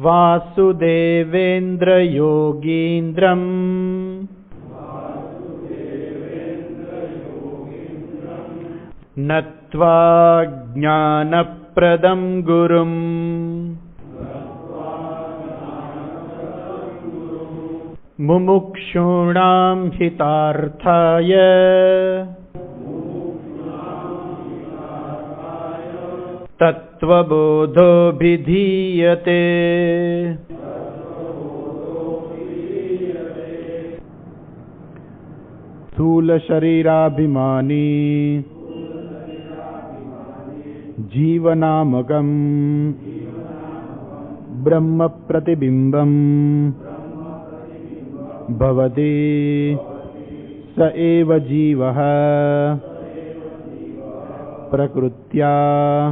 વાસુદેવેન્દ્ર યોગીન્દ્રમ નત્વા જ્ઞાનપ્રદમ ગુરુમ મુમુક્ષૂણામ હિતાર્થાય તત્વબોધોભિધીયતે. સ્થૂલ શરીરાભિમાની જીવનામકમ બ્રહ્મ પ્રતિબિંબમ ભવતિ સ એવ જીવઃ પ્રકૃત્યા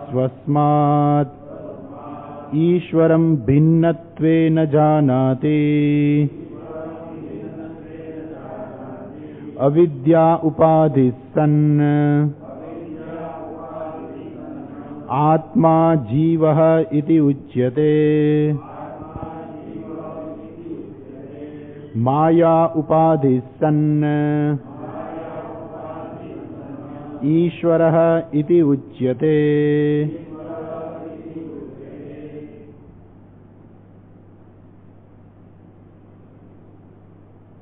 સ્વસ્માત ઈશ્વરં ભિન્નત્વેન જાનાતિ અવિદ્યા ઉપાધિસન્ન આત્મા જીવઃ ઇતિ ઉચ્યતે. માયા ઉપાધિસન્ન ઈશ્વરઃ ઇતિ ઉચ્યતે.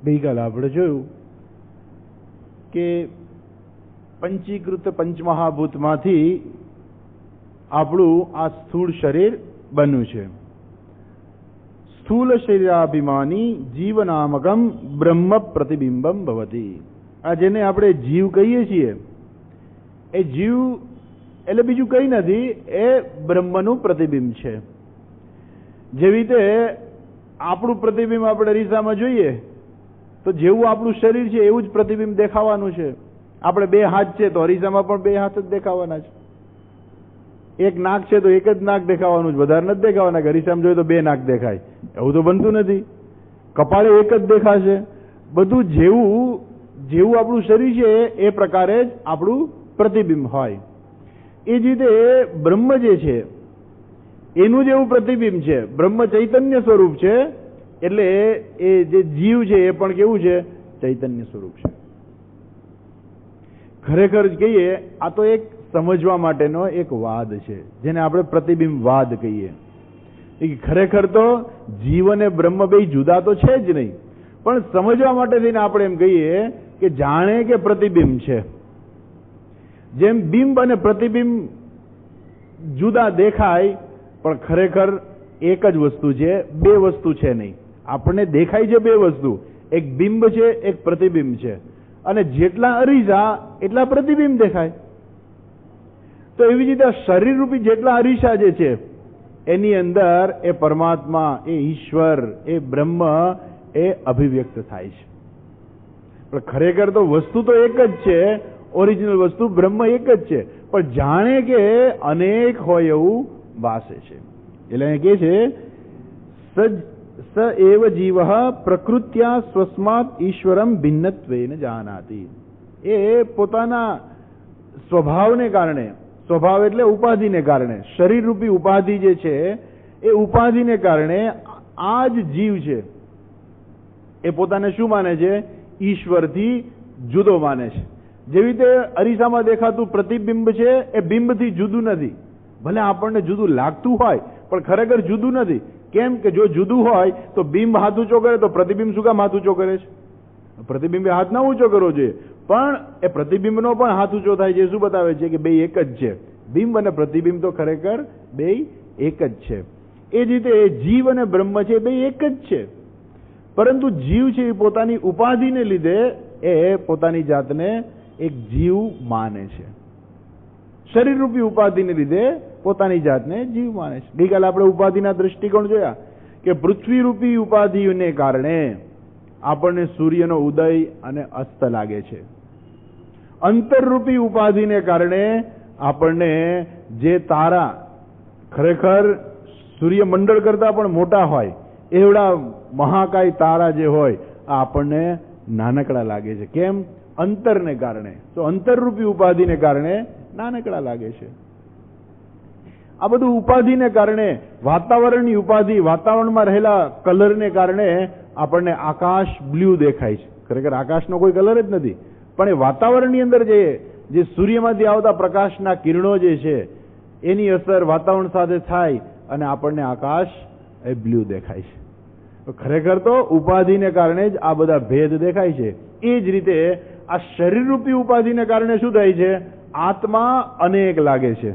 ગઈકાલે આપણે જોયું કે પંચીકૃત પંચમહાભૂતમાંથી આપણું આ સ્થૂળ શરીર બન્યું છે. સ્થૂલ શરીરાભિમાની જીવનામકમ બ્રહ્મ પ્રતિબિંબમ ભવતી. આ જેને આપણે જીવ કહીએ છીએ, એ જીવ એટલે બીજું કંઈ નથી, એ બ્રહ્મનું પ્રતિબિંબ છે. જેવી રીતે આપણું પ્રતિબિંબ આપણે અરીસામાં જોઈએ તો જેવું આપણું શરીર છે એવું જ પ્રતિબિંબ દેખાવાનું છે. આપણે બે હાથ છે તો અરીસામાં પણ બે હાથ જ દેખાવાના છે. એક નાક છે તો એક જ નાક દેખાવાનું છે, વધારે નથી દેખાવાના. અરીસામાં જોઈએ તો બે નાક દેખાય, એવું તો બનતું નથી. કપાળે એક જ દેખાશે. બધું જેવું આપણું શરીર છે એ પ્રકારે જ આપણું પ્રતિબિંબ હોય. એ જ રીતે બ્રહ્મ જે છે એનું જેવું પ્રતિબિંબ છે. બ્રહ્મ ચૈતન્ય સ્વરૂપ છે, એટલે એ જે જીવ છે એ પણ કેવું છે? ચૈતન્ય સ્વરૂપ છે. ખરેખર કહીએ આ તો એક સમજવા માટેનો એક વાદ છે, જેને આપણે પ્રતિબિંબ વાદ કહીએ. ખરેખર તો જીવ અને બ્રહ્મ બે જુદા તો છે જ નહીં, પણ સમજવા માટે થઈને આપણે એમ કહીએ કે જાણે કે પ્રતિબિંબ છે. જેમ બિંબ અને પ્રતિબિંબ જુદા દેખાય પણ ખરેખર એક જ વસ્તુ છે, બે વસ્તુ છે નહીં. આપણને દેખાય છે બે વસ્તુ, એક બિંબ છે, એક પ્રતિબિંબ છે. અને જેટલા અરીસા એટલા પ્રતિબિંબ દેખાય. તો એવી રીતે શરીર રૂપી જેટલા અરીસા જે છે એની અંદર એ પરમાત્મા, એ ઈશ્વર, એ બ્રહ્મ એ અભિવ્યક્ત થાય છે. પણ ખરેખર તો વસ્તુ તો એક જ છે, ઓરિજિનલ વસ્તુ બ્રહ્મ એક જ છે, પણ જાણે કે અનેક હોય એવું વાસે છે. એટલે કે છે સ એવ જીવઃ પ્રકૃત્યા સ્વસ્માત ઈશ્વરમ ભિન્નત્વેન જાનાતિ. એ પોતાના સ્વભાવને કારણે, સ્વભાવ એટલે ઉપાધિને કારણે, શરીર રૂપી ઉપાધિ જે છે એ ઉપાધિને કારણે આ જ જીવ છે એ પોતાને શું માને છે? ઈશ્વરથી જુદો માને છે. જેવી રીતે અરીસામાં દેખાતું પ્રતિબિંબ છે એ બિંબથી જુદું નથી. ભલે આપણને જુદું લાગતું હોય પણ ખરેખર જુદું નથી. કેમ કે જો જુદું હોય તો બિંબ હાથ ઊંચો કરે તો પ્રતિબિંબ શું કામ હાથ ઊંચો કરે છે? પ્રતિબિંબે હાથ ના ઊંચો કરવો જોઈએ, પણ એ પ્રતિબિંબનો પણ હાથ ઊંચો થાય છે. શું બતાવે છે? કે બે એક જ છે. બિંબ અને પ્રતિબિંબ તો ખરેખર બે એક જ છે. એ જ રીતે જીવ અને બ્રહ્મ છે બે એક જ છે, પરંતુ જીવ છે એ પોતાની ઉપાધિને લીધે એ પોતાની જાતને એક જીવ માને છે. શરીર રૂપી ઉપાધિને લીધે પોતાની જાતને જીવ માને છે. ગઈકાલે આપણે ઉપાધિના દ્રષ્ટિકોણ જોયા કે પૃથ્વી રૂપી ઉપાધિને કારણે આપણને સૂર્યનો ઉદય અને અસ્ત લાગે છે. અંતરરૂપી ઉપાધિને કારણે આપણને જે તારા ખરેખર સૂર્યમંડળ કરતા પણ મોટા હોય એવડા મહાકાય તારા જે હોય આ આપણને નાનકડા લાગે છે. કેમ? અંતરને કારણે. તો અંતરરૂપી ઉપાધિને કારણે નાનકડા લાગે છે. આ બધું ઉપાધિને કારણે, વાતાવરણની ઉપાધિ, વાતાવરણમાં રહેલા કલરને કારણે આપણને આકાશ બ્લુ દેખાય છે. ખરેખર આકાશનો કોઈ કલર જ નથી, પણ એ વાતાવરણની અંદર જે સૂર્યમાંથી આવતા પ્રકાશના કિરણો જે છે એની અસર વાતાવરણ સાથે થાય અને આપણને આકાશ એ બ્લુ દેખાય છે. ખરેખર તો ઉપાધિને કારણે જ આ બધા ભેદ દેખાય છે. એ જ રીતે આ શરીરરૂપી ઉપાધિને કારણે શું થાય છે? આત્મા અનેક લાગે છે.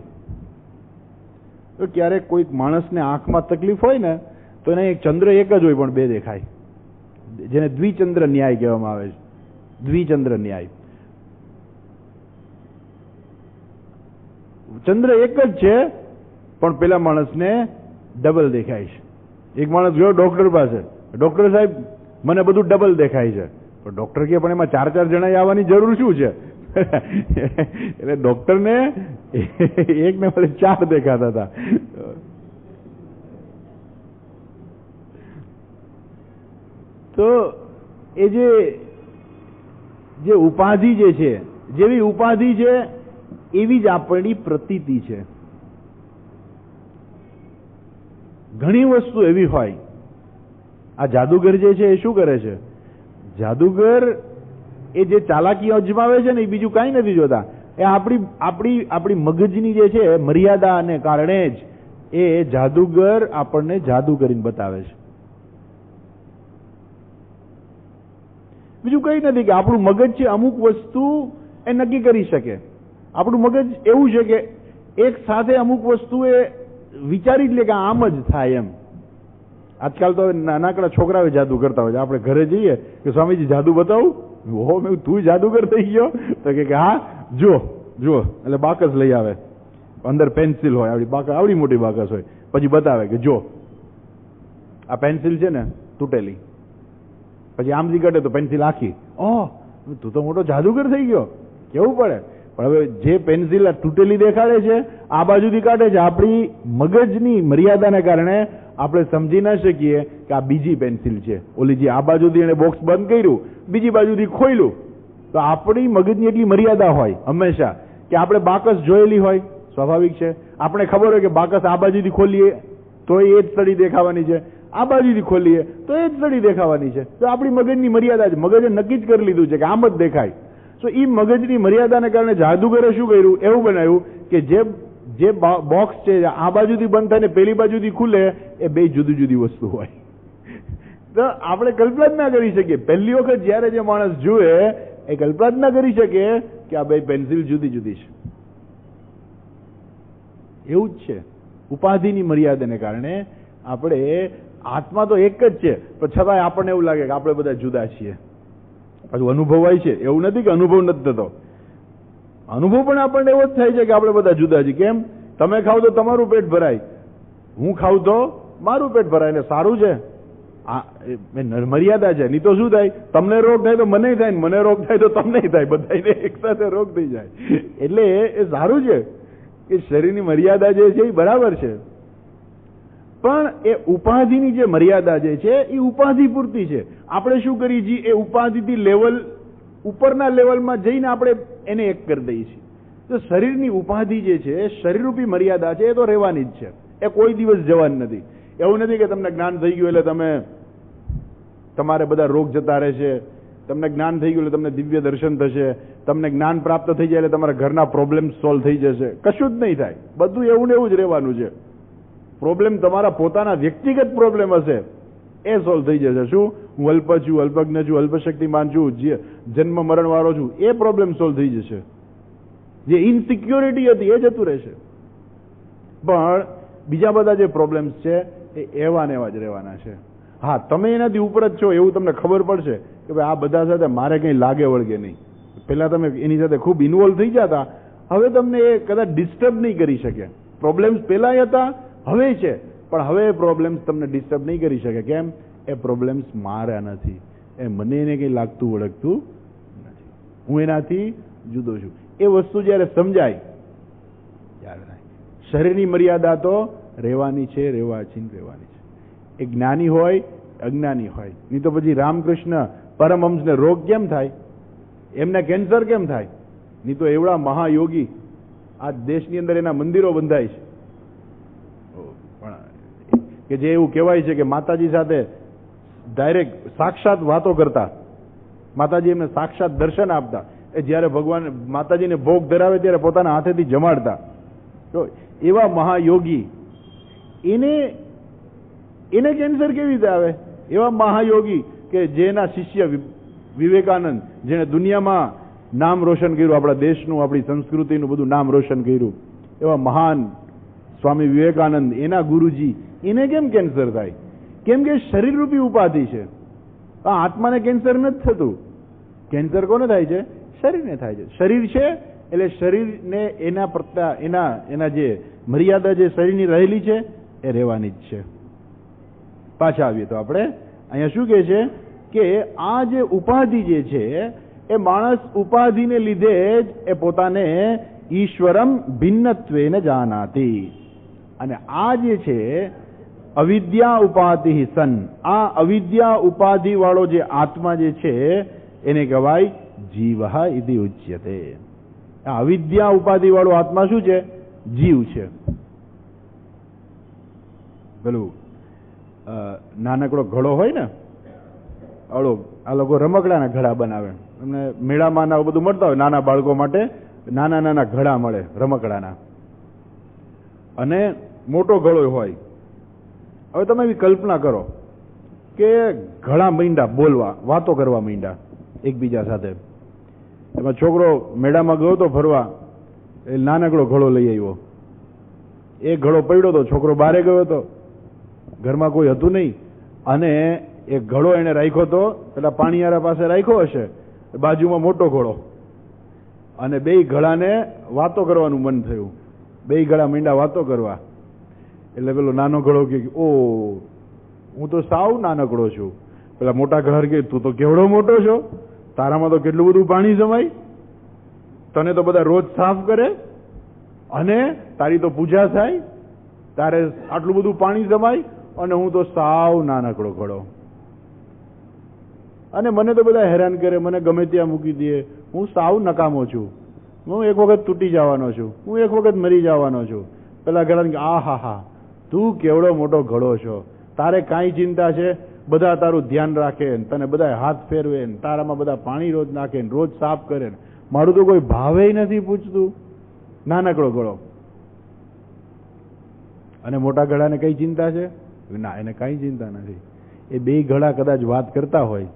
તો ક્યારેક કોઈક માણસને આંખમાં તકલીફ હોય ને તો એને એક ચંદ્ર એક જ હોય પણ બે દેખાય, જેને દ્વિચંદ્ર ન્યાય કહેવામાં આવે છે. દ્વિચંદ્ર ન્યાય. ચંદ્ર એક જ છે પણ પેલા માણસને ડબલ દેખાય છે. એક માણસ ગયો ડોક્ટર પાસે, ડોક્ટર સાહેબ મને બધું ડબલ દેખાય છે. પણ ડોક્ટર કે પણ એમાં 4 જણા આવવાની જરૂર શું છે? એટલે ડોક્ટરને એક ને બદલે 4 દેખાતા હતા. તો એ જે ઉપાધિ જે છે, જેવી ઉપાધિ છે એવી જ આપણી પ્રતીતિ છે. ઘણી વસ્તુ એવી હોય. આ જાદુગર જે છે એ શું કરે છે? જાદુગર એ જે ચાલાકી અજમાવે છે ને એ બીજું કાંઈ નથી જોતા. એ આપણી મગજની જે છે મર્યાદાને કારણે જ એ જાદુગર આપણને જાદુ કરીને બતાવે છે. બીજું કંઈ નથી કે આપણું મગજ છે અમુક વસ્તુ એ નક્કી કરી શકે. આપણું મગજ એવું છે કે એક સાથે અમુક વસ્તુ એ વિચારી જ લે કે આમ જ થાય એમ. આજકાલ તો નાનકડા છોકરાઓ જાદુ કરતા હોય છે. આપણે ઘરે જઈએ કે સ્વામીજી જાદુ બતાવું, ઓહો મેં તું જાદુગર થઈ ગયો? તો કે હા જુઓ એટલે બાકસ લઈ આવે, અંદર પેન્સિલ હોય, આવડી મોટી બાકસ હોય, પછી બતાવે કે જો આ પેન્સિલ છે ને તૂટેલી, પછી આમથી કાઢે તો પેન્સિલ આખી. ઓહ તું તો મોટો જાદુગર થઈ ગયો, કેવું પડે. પણ હવે જે પેન્સિલ તૂટેલી દેખાડે છે આ બાજુથી કાઢે છે, આપણી મગજની મર્યાદાને કારણે આપણે સમજી ના શકીએ કે આ બીજી પેન્સિલ છે. ઓલી જે આ બાજુથી એને બોક્સ બંધ કર્યું, બીજી બાજુથી ખોલ્યું, તો આપણી મગજની એટલી મર્યાદા હોય હંમેશા કે આપણે બાકસ જોયેલી હોય, સ્વાભાવિક છે. આપણે ખબર હોય કે બાકસ આ બાજુથી ખોલીએ તો એ જ સળી દેખાવાની છે, આ બાજુથી ખોલીએ તો એ જ સળી દેખાવાની છે. તો આપણી મગજની મર્યાદા છે. મગજે નક્કી જ કરી લીધું છે કે આમ જ દેખાય. તો એ મગજની મર્યાદાને કારણે જાદુગરે શું કર્યું? એવું બનાવ્યું કે જે બોક્સ છે આ બાજુથી બંધ થાય ને પેલી બાજુથી ખુલે, એ બે જુદી જુદી વસ્તુ હોય. તો આપણે કલ્પના જ ના કરી શકીએ. પહેલી વખત જયારે જે માણસ જુએ એ કલ્પના જ ના કરી શકે કે આ બે પેન્સિલ જુદી જુદી છે. એવું જ છે. ઉપાધિની મર્યાદાને કારણે આપણે, આત્મા તો એક જ છે પણ છતાંય આપણને એવું લાગે કે આપણે બધા જુદા છીએ. પાછું અનુભવાય છે, એવું નથી કે અનુભવ નથી થતો. અનુભવ પણ આપણને એવો જ થાય છે કે આપણે બધા જુદા છીએ. કેમ? તમે ખાવ તો તમારું પેટ ભરાય, હું ખાવ તો મારું પેટ ભરાય, એટલે સારું છે. મર્યાદા છે. નહીં તો શું થાય? તમને રોગ થાય તો મને થાય, મને રોગ થાય તો તમને થાય, બધાને એક સાથે રોગ થઈ જાય. એટલે એ સારું છે કે શરીરની મર્યાદા જે છે એ બરાબર છે. પણ એ ઉપાધિની જે મર્યાદા જે છે એ ઉપાધિ પૂરતી છે. આપણે શું કરીએ છીએ? એ ઉપાધિથી લેવલ ઉપરના લેવલમાં જઈને આપણે એને એક કરી દઈએ છીએ. તો શરીરની ઉપાધિ જે છે, શરીરરૂપી મર્યાદા છે, એ તો રહેવાની જ છે. એ કોઈ દિવસ જવાની નથી. એવું નથી કે તમને જ્ઞાન થઈ ગયું એટલે તમારે બધા રોગ જતા રહેશે, તમને જ્ઞાન થઈ ગયું એટલે તમને દિવ્ય દર્શન થશે, તમને જ્ઞાન પ્રાપ્ત થઈ જાય એટલે તમારા ઘરના પ્રોબ્લેમ સોલ્વ થઈ જશે. કશું જ નહીં થાય. બધું એવું ને એવું જ રહેવાનું છે. પ્રોબ્લેમ તમારા પોતાના વ્યક્તિગત પ્રોબ્લેમ હશે એ સોલ્વ થઈ જશે. શું? હું અલ્પ છું, અલ્પજ્ઞ છું, અલ્પશક્તિમાન છું, જન્મ મરણ વાળો છું, એ પ્રોબ્લેમ સોલ્વ થઈ જશે. જે ઇનસિક્યોરિટી હતી એ જતું રહેશે. પણ બીજા બધા જે પ્રોબ્લેમ્સ છે એ એવા ને એવા જ રહેવાના છે. હા, તમે એનાથી ઉપર જ છો એવું તમને ખબર પડશે કે ભાઈ આ બધા સાથે મારે કંઈ લાગે વળગે નહીં. પહેલા તમે એની સાથે ખૂબ ઇન્વોલ્વ થઈ જતા, હવે તમને એ કદાચ ડિસ્ટર્બ નહીં કરી શકે. પ્રોબ્લેમ્સ પહેલા હતા, હવે છે, પણ હવે એ પ્રોબ્લેમ્સ તમને ડિસ્ટર્બ નહીં કરી શકે. કેમ? એ પ્રોબ્લેમ્સ મારા નથી, એ મને એને કંઈ લાગતું વળગતું નથી, હું એનાથી જુદો છું. એ વસ્તુ જ્યારે સમજાય ત્યારે શરીરની મર્યાદા તો રહેવાની છે, રહેવાની છે. એ જ્ઞાની હોય, અજ્ઞાની હોય. નહીં તો પછી રામકૃષ્ણ પરમહંસને રોગ કેમ થાય? એમને કેન્સર કેમ થાય? નહીં તો એવડા મહાયોગી આ દેશની અંદર એના મંદિરો બંધાય છે. કે જે એવું કહેવાય છે કે માતાજી સાથે ડાયરેક્ટ સાક્ષાત વાતો કરતા, માતાજી એમને સાક્ષાત દર્શન આપતા, એ જ્યારે ભગવાન માતાજીને ભોગ ધરાવે ત્યારે પોતાના હાથેથી જમાડતા. તો એવા મહાયોગી એને કેન્સર કેવી રીતે આવે? એવા મહાયોગી કે જેના શિષ્ય વિવેકાનંદ, જેને દુનિયામાં નામ રોશન કર્યું, આપણા દેશનું, આપણી સંસ્કૃતિનું બધું નામ રોશન કર્યું, એવા મહાન સ્વામી વિવેકાનંદ, એના ગુરુજી, એને કેમ કેન્સર થાય? કેમ કે શરીરરૂપી ઉપાધિ છે. આ આત્માને કેન્સર નથી થતું. કેન્સર કોને થાય છે? શરીરને થાય છે. શરીર છે એટલે શરીરને એના પ્રત્યે એના જે મર્યાદા જે શરીરની રહેલી છે એ રહેવાની જ છે. પાછા આવીએ તો આપણે અહીંયા શું કહે છે કે આ જે ઉપાધિ જે છે એ માણસ ઉપાધિને લીધે જ એ પોતાને ઈશ્વરમ ભિન્નત્વેન જાનાતિ. અને આ જે છે અવિદ્યા ઉપાધિ સન, આ અવિદ્યા ઉપાધિ વાળો જે આત્મા જે છે એને કહેવાય જીવ ઇતિ ઉચ્યતે. આ અવિદ્યા ઉપાધિ વાળો આત્મા શું છે? જીવ છે. પેલું નાનકડો ઘડો હોય ને, આ લોકો રમકડાના ઘડા બનાવે. એમને મેળામાં ના બધું મળતા હોય નાના બાળકો માટે, નાના નાના ઘડા મળે રમકડાના, અને મોટો ઘડો હોય. હવે તમે એવી કલ્પના કરો કે ઘણા મીંડા બોલવા, વાતો કરવા માંડ્યા એકબીજા સાથે. એમાં છોકરો મેળામાં ગયો તો ફરવા, એ નાનકડો ઘડો લઈ આવ્યો. એ ઘડો પડ્યો તો, છોકરો બારે ગયો હતો, ઘરમાં કોઈ હતું નહીં, અને એ ઘડો એને રાખ્યો તો પેલા પાણીયારા પાસે રાખ્યો હશે, બાજુમાં મોટો ઘડો, અને બે ઘડાને વાતો કરવાનું મન થયું. બે ઘડા મીંડા વાતો કરવા. એટલે પેલો નાનો ઘડો કે ઓ હું તો સાવ નાનકડો છું. પેલા મોટા ઘડ કે તું તો કેવડો મોટો છો, તારામાં તો કેટલું બધું પાણી જમાય, તને તો બધા રોજ સાફ કરે, અને તારી તો પૂજા થાય, તારે આટલું બધું પાણી જમાય, અને હું તો સાવ નાનકડો ઘડો, અને મને તો બધા હેરાન કરે, મને ગમે ત્યાં મૂકી દે, હું સાવ નકામો છું, હું એક વખત તૂટી જવાનો છું, હું એક વખત મરી જવાનો છું. પેલા ઘડા કે આ હા હા તું કેવડો મોટો ઘડો છો, તારે કાંઈ ચિંતા છે, બધા તારું ધ્યાન રાખે, તને બધા હાથ ફેરવે, તારામાં બધા પાણી રોજ નાખે, રોજ સાફ કરે, મારું તો કોઈ ભાવે નથી પૂછતું. નાનકડો ઘડો. અને મોટા ઘડાને કઈ ચિંતા છે? ના, એને કઈ ચિંતા નથી. એ બે ઘડા કદાચ વાત કરતા હોય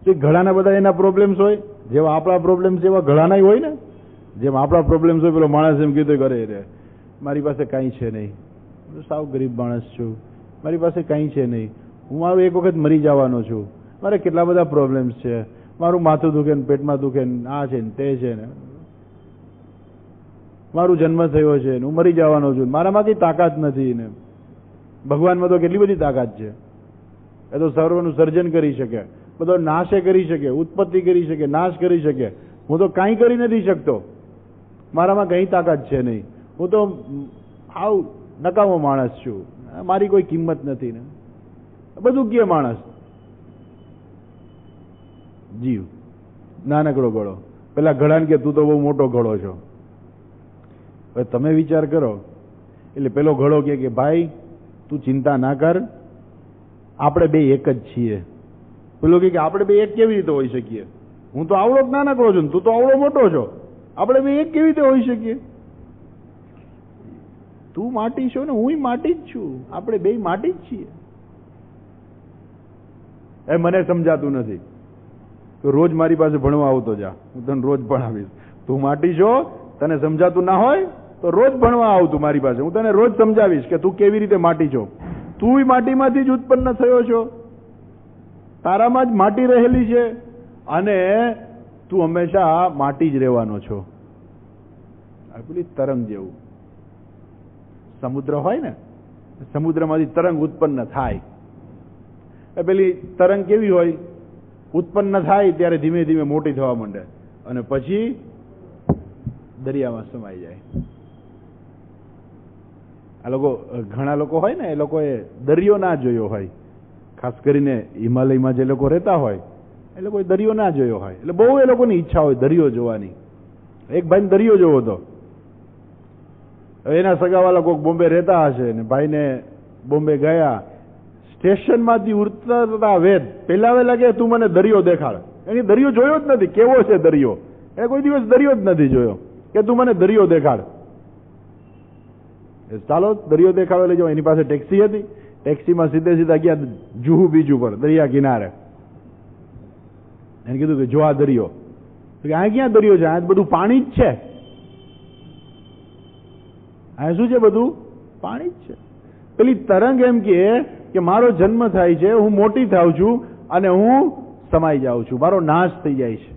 તો ઘડાના બધા એના પ્રોબ્લેમ્સ હોય, જેવા આપણા પ્રોબ્લેમ્સ એવા ઘડાના હોય ને. જેમ આપણા પ્રોબ્લેમ્સ હોય, પેલો માણસ એમ કીધું કરે રે મારી પાસે કઈ છે નહીં, હું સાવ ગરીબ માણસ છું, મારી પાસે કઈ છે નહીં, હું મારું એક વખત મરી જવાનો છું, મારે કેટલા બધા પ્રોબ્લેમ્સ છે, મારું માથું દુખે ને પેટમાં દુખે ને આ છે ને તે છે ને, મારું જન્મ થયો છે ને હું મરી જવાનો છું, મારામાં કઈ તાકાત નથી ને. ભગવાનમાં તો કેટલી બધી તાકાત છે. એ તો સર્વનું સર્જન કરી શકે, બધો નાશ કરી શકે, ઉત્પત્તિ કરી શકે, નાશ કરી શકે. હું તો કાંઈ કરી નથી શકતો, મારામાં કઈ તાકાત છે નહીં, હું તો હાવ નકામો માણસ છું, મારી કોઈ કિંમત નથી ને બધું કે માણસ. જીવ નાનકડો ઘડો. પેલા ઘડાને કે તું તો બહુ મોટો ઘડો છો. હવે તમે વિચાર કરો, એટલે પેલો ઘડો કે ભાઈ તું ચિંતા ના કર, આપણે બે એક જ છીએ. પેલો કે આપણે બે એક કેવી રીતે હોઈ શકીએ? હું તો આવડો જ નાનકડો છું, તું તો આવડો મોટો છો, આપણે બે એક કેવી રીતે હોઈ શકીએ? તું માટી છો ને હું માટી જ છું, આપણે બે માટી જ છીએ. એ મને સમજાતું નથી તો રોજ મારી પાસે ભણવા આવતો જા, હું તને રોજ ભણાવીશ. તું માટી છો, તને સમજાતું ના હોય તો રોજ ભણવા આવતું મારી પાસે, હું તને રોજ સમજાવીશ કે તું કેવી રીતે માટી છો. તું માટીમાંથી જ ઉત્પન્ન થયો છો, તારામાં જ માટી રહેલી છે, અને તું હંમેશા માટી જ રહેવાનો છો. આ પેલી તરંગ જેવું સમુદ્ર હોય ને, સમુદ્રમાંથી તરંગ ઉત્પન્ન થાય. એ પેલી તરંગ કેવી હોય? ઉત્પન્ન થાય ત્યારે ધીમે ધીમે મોટી થવા માંડે, અને પછી દરિયામાં સમાઈ જાય. આ લોકો, ઘણા લોકો હોય ને, એ લોકોએ દરિયો ના જોયો હોય, ખાસ કરીને હિમાલયમાં જે લોકો રહેતા હોય એ લોકોએ દરિયો ના જોયો હોય, એટલે બહુ એ લોકોની ઈચ્છા હોય દરિયો જોવાની. એક ભાઈને દરિયો જોવો હતો, એના સગાવાલા કોઈક બોમ્બે રહેતા હશે ને ભાઈને બોમ્બે ગયા સ્ટેશનમાંથી ઉતરતા વેદ પેલા વેલા કે તું મને દરિયો દેખાડ. એની દરિયો જોયો જ નથી, કેવો છે દરિયો, એ કોઈ દિવસ દરિયો જ નથી જોયો, કે તું મને દરિયો દેખાડ. ચાલો દરિયો દેખાડવા લઈ જાઓ. એની પાસે ટેક્સી હતી, ટેક્સીમાં સીધે સીધા ગયા જુહુ બીચ ઉપર, દરિયા કિનારે. એને કીધું કે જો આ દરિયો. આ ક્યાં દરિયો છે? આ બધું પાણી જ છે. આ શું છે? બધું પાણી જ છે. પેલી તરંગ એમ કે મારો જન્મ થાય છે, હું મોટી થાઉં છું અને હું સમાઈ જાઉં છું, મારો નાશ થઈ જાય છે.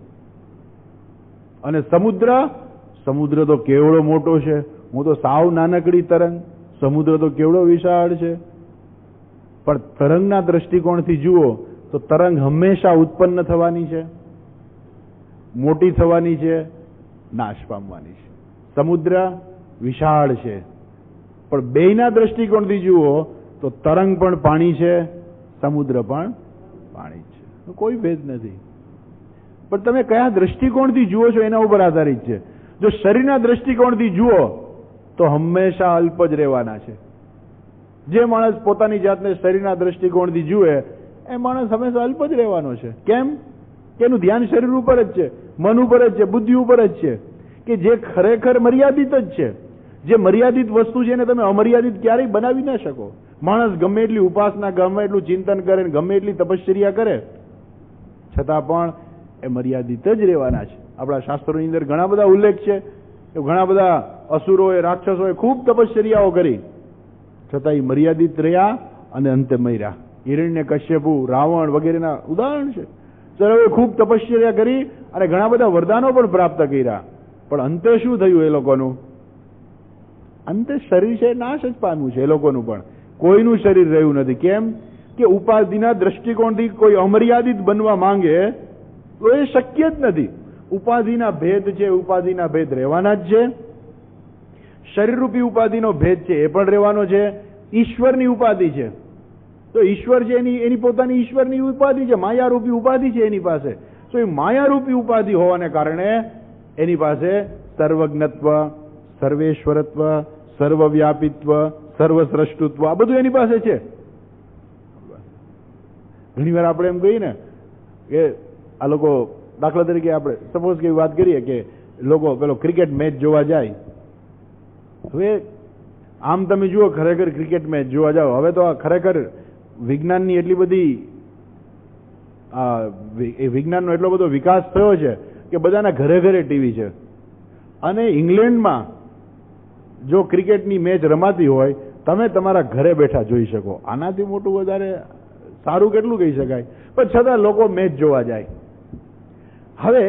અને સમુદ્ર તો કેવડો મોટો છે, હું તો સાવ નાનકડી તરંગ, સમુદ્ર તો કેવડો વિશાળ છે. પણ તરંગના દ્રષ્ટિકોણથી જુઓ તો તરંગ હંમેશા ઉત્પન્ન થવાની છે, મોટી થવાની છે, નાશ પામવાની છે. સમુદ્ર વિશાળ છે, પણ બેયના દ્રષ્ટિકોણથી જુઓ તો તરંગ પણ પાણી છે, સમુદ્ર પણ પાણી છે, કોઈ ભેદ નથી. પણ તમે કયા દ્રષ્ટિકોણથી જુઓ છો એના ઉપર આધારિત છે. જો શરીરના દ્રષ્ટિકોણથી જુઓ તો હંમેશા અલ્પ જ રહેવાના છે. જે માણસ પોતાની જાતને શરીરના દ્રષ્ટિકોણથી જુએ એ માણસ હંમેશા અલ્પ જ રહેવાનો છે. કેમ? કે એનું ધ્યાન શરીર ઉપર જ છે, મન ઉપર જ છે, બુદ્ધિ ઉપર જ છે, કે જે ખરેખર મર્યાદિત જ છે. જે મર્યાદિત વસ્તુ છે એને તમે અમર્યાદિત ક્યારેય બનાવી ના શકો. માણસ ગમે એટલી ઉપાસના, ગમે એટલું ચિંતન કરે, ગમે એટલી તપશ્ચર્યા કરે, છતાં પણ એ મર્યાદિત જ રહેવાના છે. આપણા શાસ્ત્રોની અંદર ઘણા બધા ઉલ્લેખ છે કે ઘણા બધા અસુરોએ, રાક્ષસોએ ખૂબ તપશ્ચર્યાઓ કરી, છતાં એ મર્યાદિત રહ્યા અને અંતે મર્યા. હિરણ્યકશ્યપુ, રાવણ વગેરેના ઉદાહરણ છે. સર્વે ખૂબ તપશ્ચર્યા કરી અને ઘણા બધા વરદાનો પણ પ્રાપ્ત કર્યા, પણ અંતે શું થયું? એ લોકોનું અંતે શરીર છે નાશ જ પામ્યું છે. એ લોકોનું પણ કોઈનું શરીર રહ્યું નથી. કેમ? કે ઉપાધિના દ્રષ્ટિકોણથી કોઈ અમર્યાદિત બનવા માંગે તો એ શક્ય જ નથી. ઉપાધિના ભેદ છે, ઉપાધિના ભેદ રહેવાના જ છે. શરીરરૂપી ઉપાધિનો ભેદ છે, એ પણ રહેવાનો છે. ઈશ્વરની ઉપાધિ છે તો ઈશ્વર છે એની પોતાની ઈશ્વરની ઉપાધિ છે, માયારૂપી ઉપાધિ છે એની પાસે. તો એ માયારૂપી ઉપાધિ હોવાને કારણે એની પાસે સર્વજ્ઞત્વ, સર્વેશ્વરત્વ, સર્વવ્યાપિત્વ, સર્વસ્રષ્ટુત્વ આ બધું એની પાસે છે. ઘણી વાર આપણે એમ કહીએ ને કે આ લોકો, દાખલા તરીકે આપણે સપોઝ કે વાત કરીએ કે લોકો પેલો ક્રિકેટ મેચ જોવા જાય. હવે આમ તમે જુઓ, ખરેખર ક્રિકેટ મેચ જોવા જાઓ, હવે તો ખરેખર વિજ્ઞાનની એટલી બધી વિજ્ઞાનનો એટલો બધો વિકાસ થયો છે કે બધાના ઘરે ઘરે ટીવી છે. અને ઇંગ્લેન્ડમાં જો ક્રિકેટની મેચ રમાતી હોય, તમે તમારા ઘરે બેઠા જોઈ શકો. આનાથી મોટું વધારે સારું કેટલું કહી શકાય? પણ છતાં લોકો મેચ જોવા જાય. હવે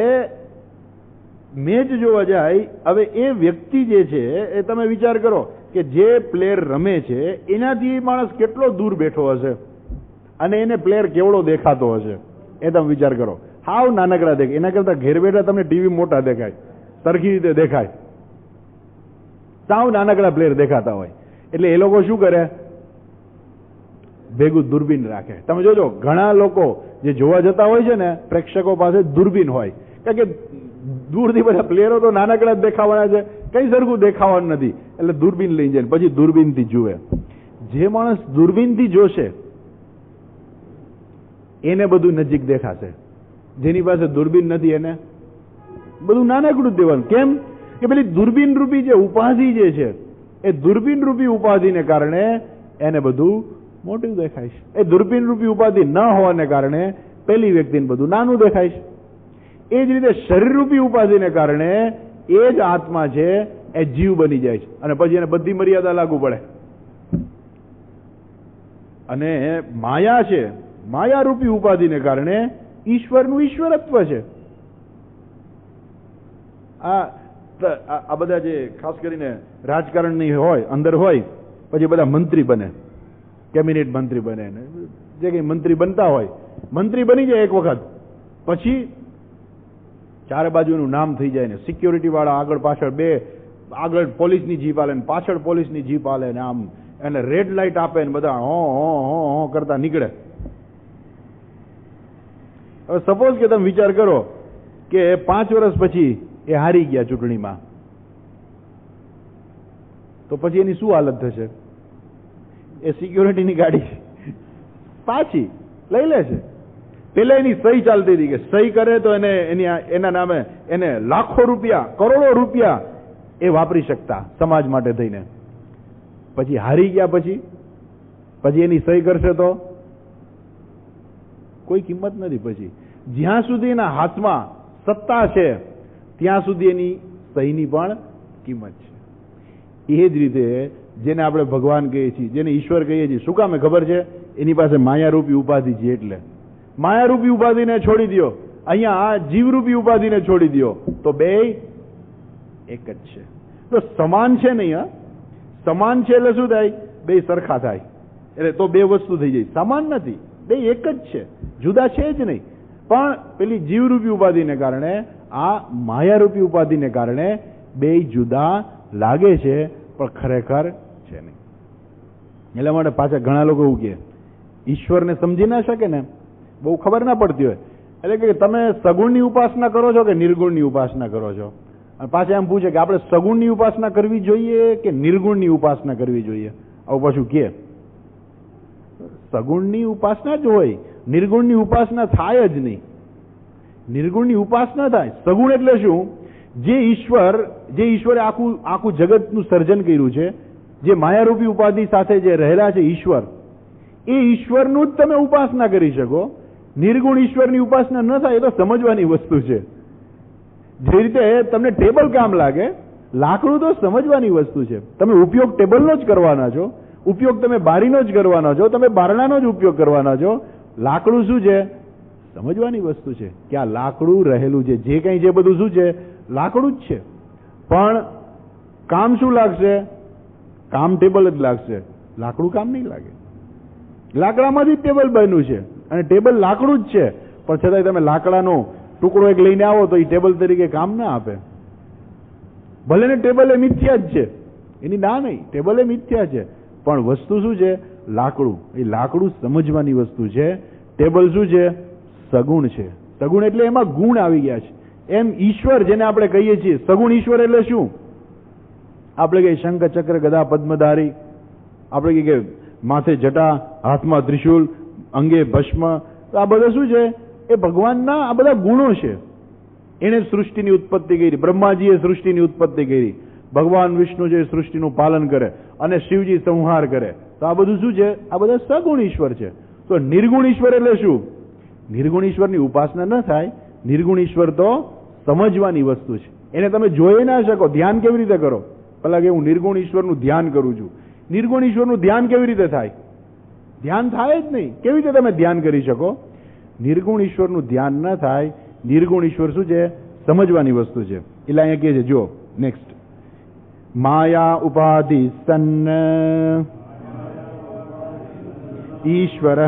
મેચ જોવા જાય, હવે એ વ્યક્તિ જે છે એ તમે વિચાર કરો કે જે પ્લેયર રમે છે એનાથી માણસ કેટલો દૂર બેઠો હશે અને એને પ્લેયર કેવડો દેખાતો હશે એ તમે વિચાર કરો. હાવ નાનકડા દેખાય, એના કરતા ઘેર બેઠા તમને ટીવી મોટા દેખાય, સરખી રીતે દેખાય, સાવ નાનકડા પ્લેયર દેખાતા હોય. એટલે એ લોકો શું કરે? ભેગું દૂરબીન રાખે. તમે જોજો ઘણા લોકો જે જોવા જતા હોય છે ને, પ્રેક્ષકો પાસે દૂરબીન હોય, કારણ કે દૂરથી બધા પ્લેયરો તો નાનકડા જ દેખાવાના છે, કઈ સરખું દેખાવાનું નથી, એટલે દૂરબીન લઈ જાય, પછી દૂરબીનથી જુએ. જે માણસ દૂરબીનથી જોશે એને બધું નજીક દેખાશે, જેની પાસે દૂરબીન નથી એને બધું નાનકડું જ દેવાનું. કેમ? કે પેલી દૂરબીન રૂપી જે ઉપાધિ જે છે એ દૂરબીન રૂપી ઉપાધિને કારણે એને બધું મોટું દેખાય છે. એ દૂરબીન રૂપી ઉપાધિ ન હોવાને કારણે પેલી વ્યક્તિને બધું નાનું દેખાય છે. એ જ રીતે શરીરરૂપી ઉપાધિને કારણે એ જ આત્મા છે એ જીવ બની જાય છે અને પછી એને બધી મર્યાદા લાગુ પડે. અને માયા છે, માયારૂપી ઉપાધિને કારણે ઈશ્વરનું ઈશ્વરત્વ છે. આ બધા જે ખાસ કરીને રાજકારણની હોય, અંદર હોય, પછી બધા મંત્રી બને, કેબિનેટ મંત્રી બને, જે કઈ મંત્રી બનતા હોય, મંત્રી બની જાય એક વખત, પછી ચારે બાજુનું નામ થઈ જાય ને, સિક્યોરિટી વાળા આગળ પાછળ બે, આગળ પોલીસની જીપ આલે ને પાછળ પોલીસની જીપ આલે ને, આમ એને રેડ લાઇટ આપે ને બધા હો હો હો હો કરતા નીકળે. હવે સપોઝ કે તમે વિચાર કરો કે 5 વર્ષ પછી એ હારી ગયા ચૂંટણીમાં, તો પછી એની શું હાલત થશે? એ સિક્યોરિટીની ગાડી પાછી લઈ લે છે. પેલા એની સહી ચાલતી હતી કે સહી કરે તો એના નામે એને લાખો રૂપિયા, કરોડો રૂપિયા એ વાપરી શકતા સમાજ માટે થઈને. પછી હારી ગયા, પછી એની સહી કરશે તો કોઈ કિંમત નથી. પછી જ્યાં સુધી એના હાથમાં સત્તા છે ત્યાં સુધી એની સહીની પણ કિંમત છે. એ જ રીતે જેને આપણે ભગવાન કહીએ છીએ, જેને ઈશ્વર કહીએ છીએ, શું કામે ખબર છે? એની પાસે માયારૂપી ઉપાધિ છે. એટલે માયારૂપી ઉપાધિને છોડી દો, અહીંયા આ જીવરૂપી ઉપાધિને છોડી દો, તો બે એક જ છે. તો સમાન છે નહીં. હા, સમાન છે એટલે શું થાય? બે સરખા થાય. એટલે તો બે વસ્તુ થઈ જાય. સમાન નથી, બે એક જ છે, જુદા છે જ નહીં. પણ પેલી જીવરૂપી ઉપાધિને કારણે, આ માયારૂપી ઉપાધિને કારણે બે જુદા લાગે છે, પણ ખરેખર છે નહીં. એટલા માટે પાછા ઘણા લોકો એવું કહે, ઈશ્વરને સમજી ના શકે ને, બહુ ખબર ના પડતી હોય, એટલે કે તમે સગુણની ઉપાસના કરો છો કે નિર્ગુણની ઉપાસના કરો છો? અને પાછા એમ પૂછે કે આપણે સગુણની ઉપાસના કરવી જોઈએ કે નિર્ગુણની ઉપાસના કરવી જોઈએ? આવું પાછું કે સગુણની ઉપાસના જ હોય, નિર્ગુણની ઉપાસના થાય જ નહીં. નિર્ગુણની ઉપાસના થાય. સગુણ એટલે શું? જે ઈશ્વરે આખું જગતનું સર્જન કર્યું છે, જે માયારૂપી ઉપાધિ સાથે જે રહેલા છે ઈશ્વર, એ ઈશ્વરનું જ તમે ઉપાસના કરી શકો. નિર્ગુણ ઈશ્વરની ઉપાસના ન થાય, એ તો સમજવાની વસ્તુ છે. જે રીતે તમને ટેબલ કામ લાગે, લાકડું તો સમજવાની વસ્તુ છે. તમે ઉપયોગ ટેબલનો જ કરવાના છો, ઉપયોગ તમે બારીનો જ કરવાના છો, તમે બારણાનો જ ઉપયોગ કરવાના છો. લાકડું શું છે? સમજવાની વસ્તુ છે કે આ લાકડું રહેલું છે. જે કંઈ જે બધું શું છે? લાકડું જ છે. પણ કામ શું લાગશે? કામ ટેબલ જ લાગશે, લાકડું કામ નહીં લાગે. લાકડામાંથી ટેબલ બન્યું છે અને ટેબલ લાકડું જ છે, પણ છતાંય તમે લાકડાનો ટુકડો એક લઈને આવો તો એ ટેબલ તરીકે કામ ના આપે. ભલે ને ટેબલ એ મિથ્યા જ છે, એની ના નહીં, ટેબલ એ મિથ્યા છે, પણ વસ્તુ શું છે? લાકડું. એ લાકડું સમજવાની વસ્તુ છે. ટેબલ શું છે? સગુણ છે. સગુણ એટલે એમાં ગુણ આવી ગયા છે. એમ ઈશ્વર જેને આપણે કહીએ છીએ સગુણ ઈશ્વર એટલે શું? આપણે કહીએ શંખ ચક્ર ગદા પદ્મધારી, આપણે કહીએ કે માથે જટા, હાથમાં ત્રિશૂલ, અંગે ભસ્મ. આ બધા શું છે? એ ભગવાનના આ બધા ગુણો છે. એને સૃષ્ટિની ઉત્પત્તિ કરી, બ્રહ્માજીએ સૃષ્ટિની ઉત્પત્તિ કરી, ભગવાન વિષ્ણુ જે સૃષ્ટિનું પાલન કરે અને શિવજી સંહાર કરે. તો આ બધું શું છે? આ બધા સગુણ ઈશ્વર છે. તો નિર્ગુણ ઈશ્વર એટલે શું? નિર્ગુણ ઈશ્વરની ઉપાસના ન થાય. નિર્ગુણ ઈશ્વર તો સમજવાની વસ્તુ છે. એને તમે જોઈ ના શકો. ધ્યાન કેવી રીતે કરો? પેલા કે હું નિર્ગુણ ઈશ્વરનું ધ્યાન કરું છું. નિર્ગુણ ઈશ્વરનું ધ્યાન કેવી રીતે થાય? ધ્યાન થાય જ નહીં. કેવી રીતે તમે ધ્યાન કરી શકો? નિર્ગુણ ઈશ્વરનું ધ્યાન ન થાય. નિર્ગુણ ઈશ્વર શું છે? સમજવાની વસ્તુ છે. એટલે અહીંયા કહે છે, જો નેક્સ્ટ, માયા ઉપાધિ સન્ન ઈશ્વર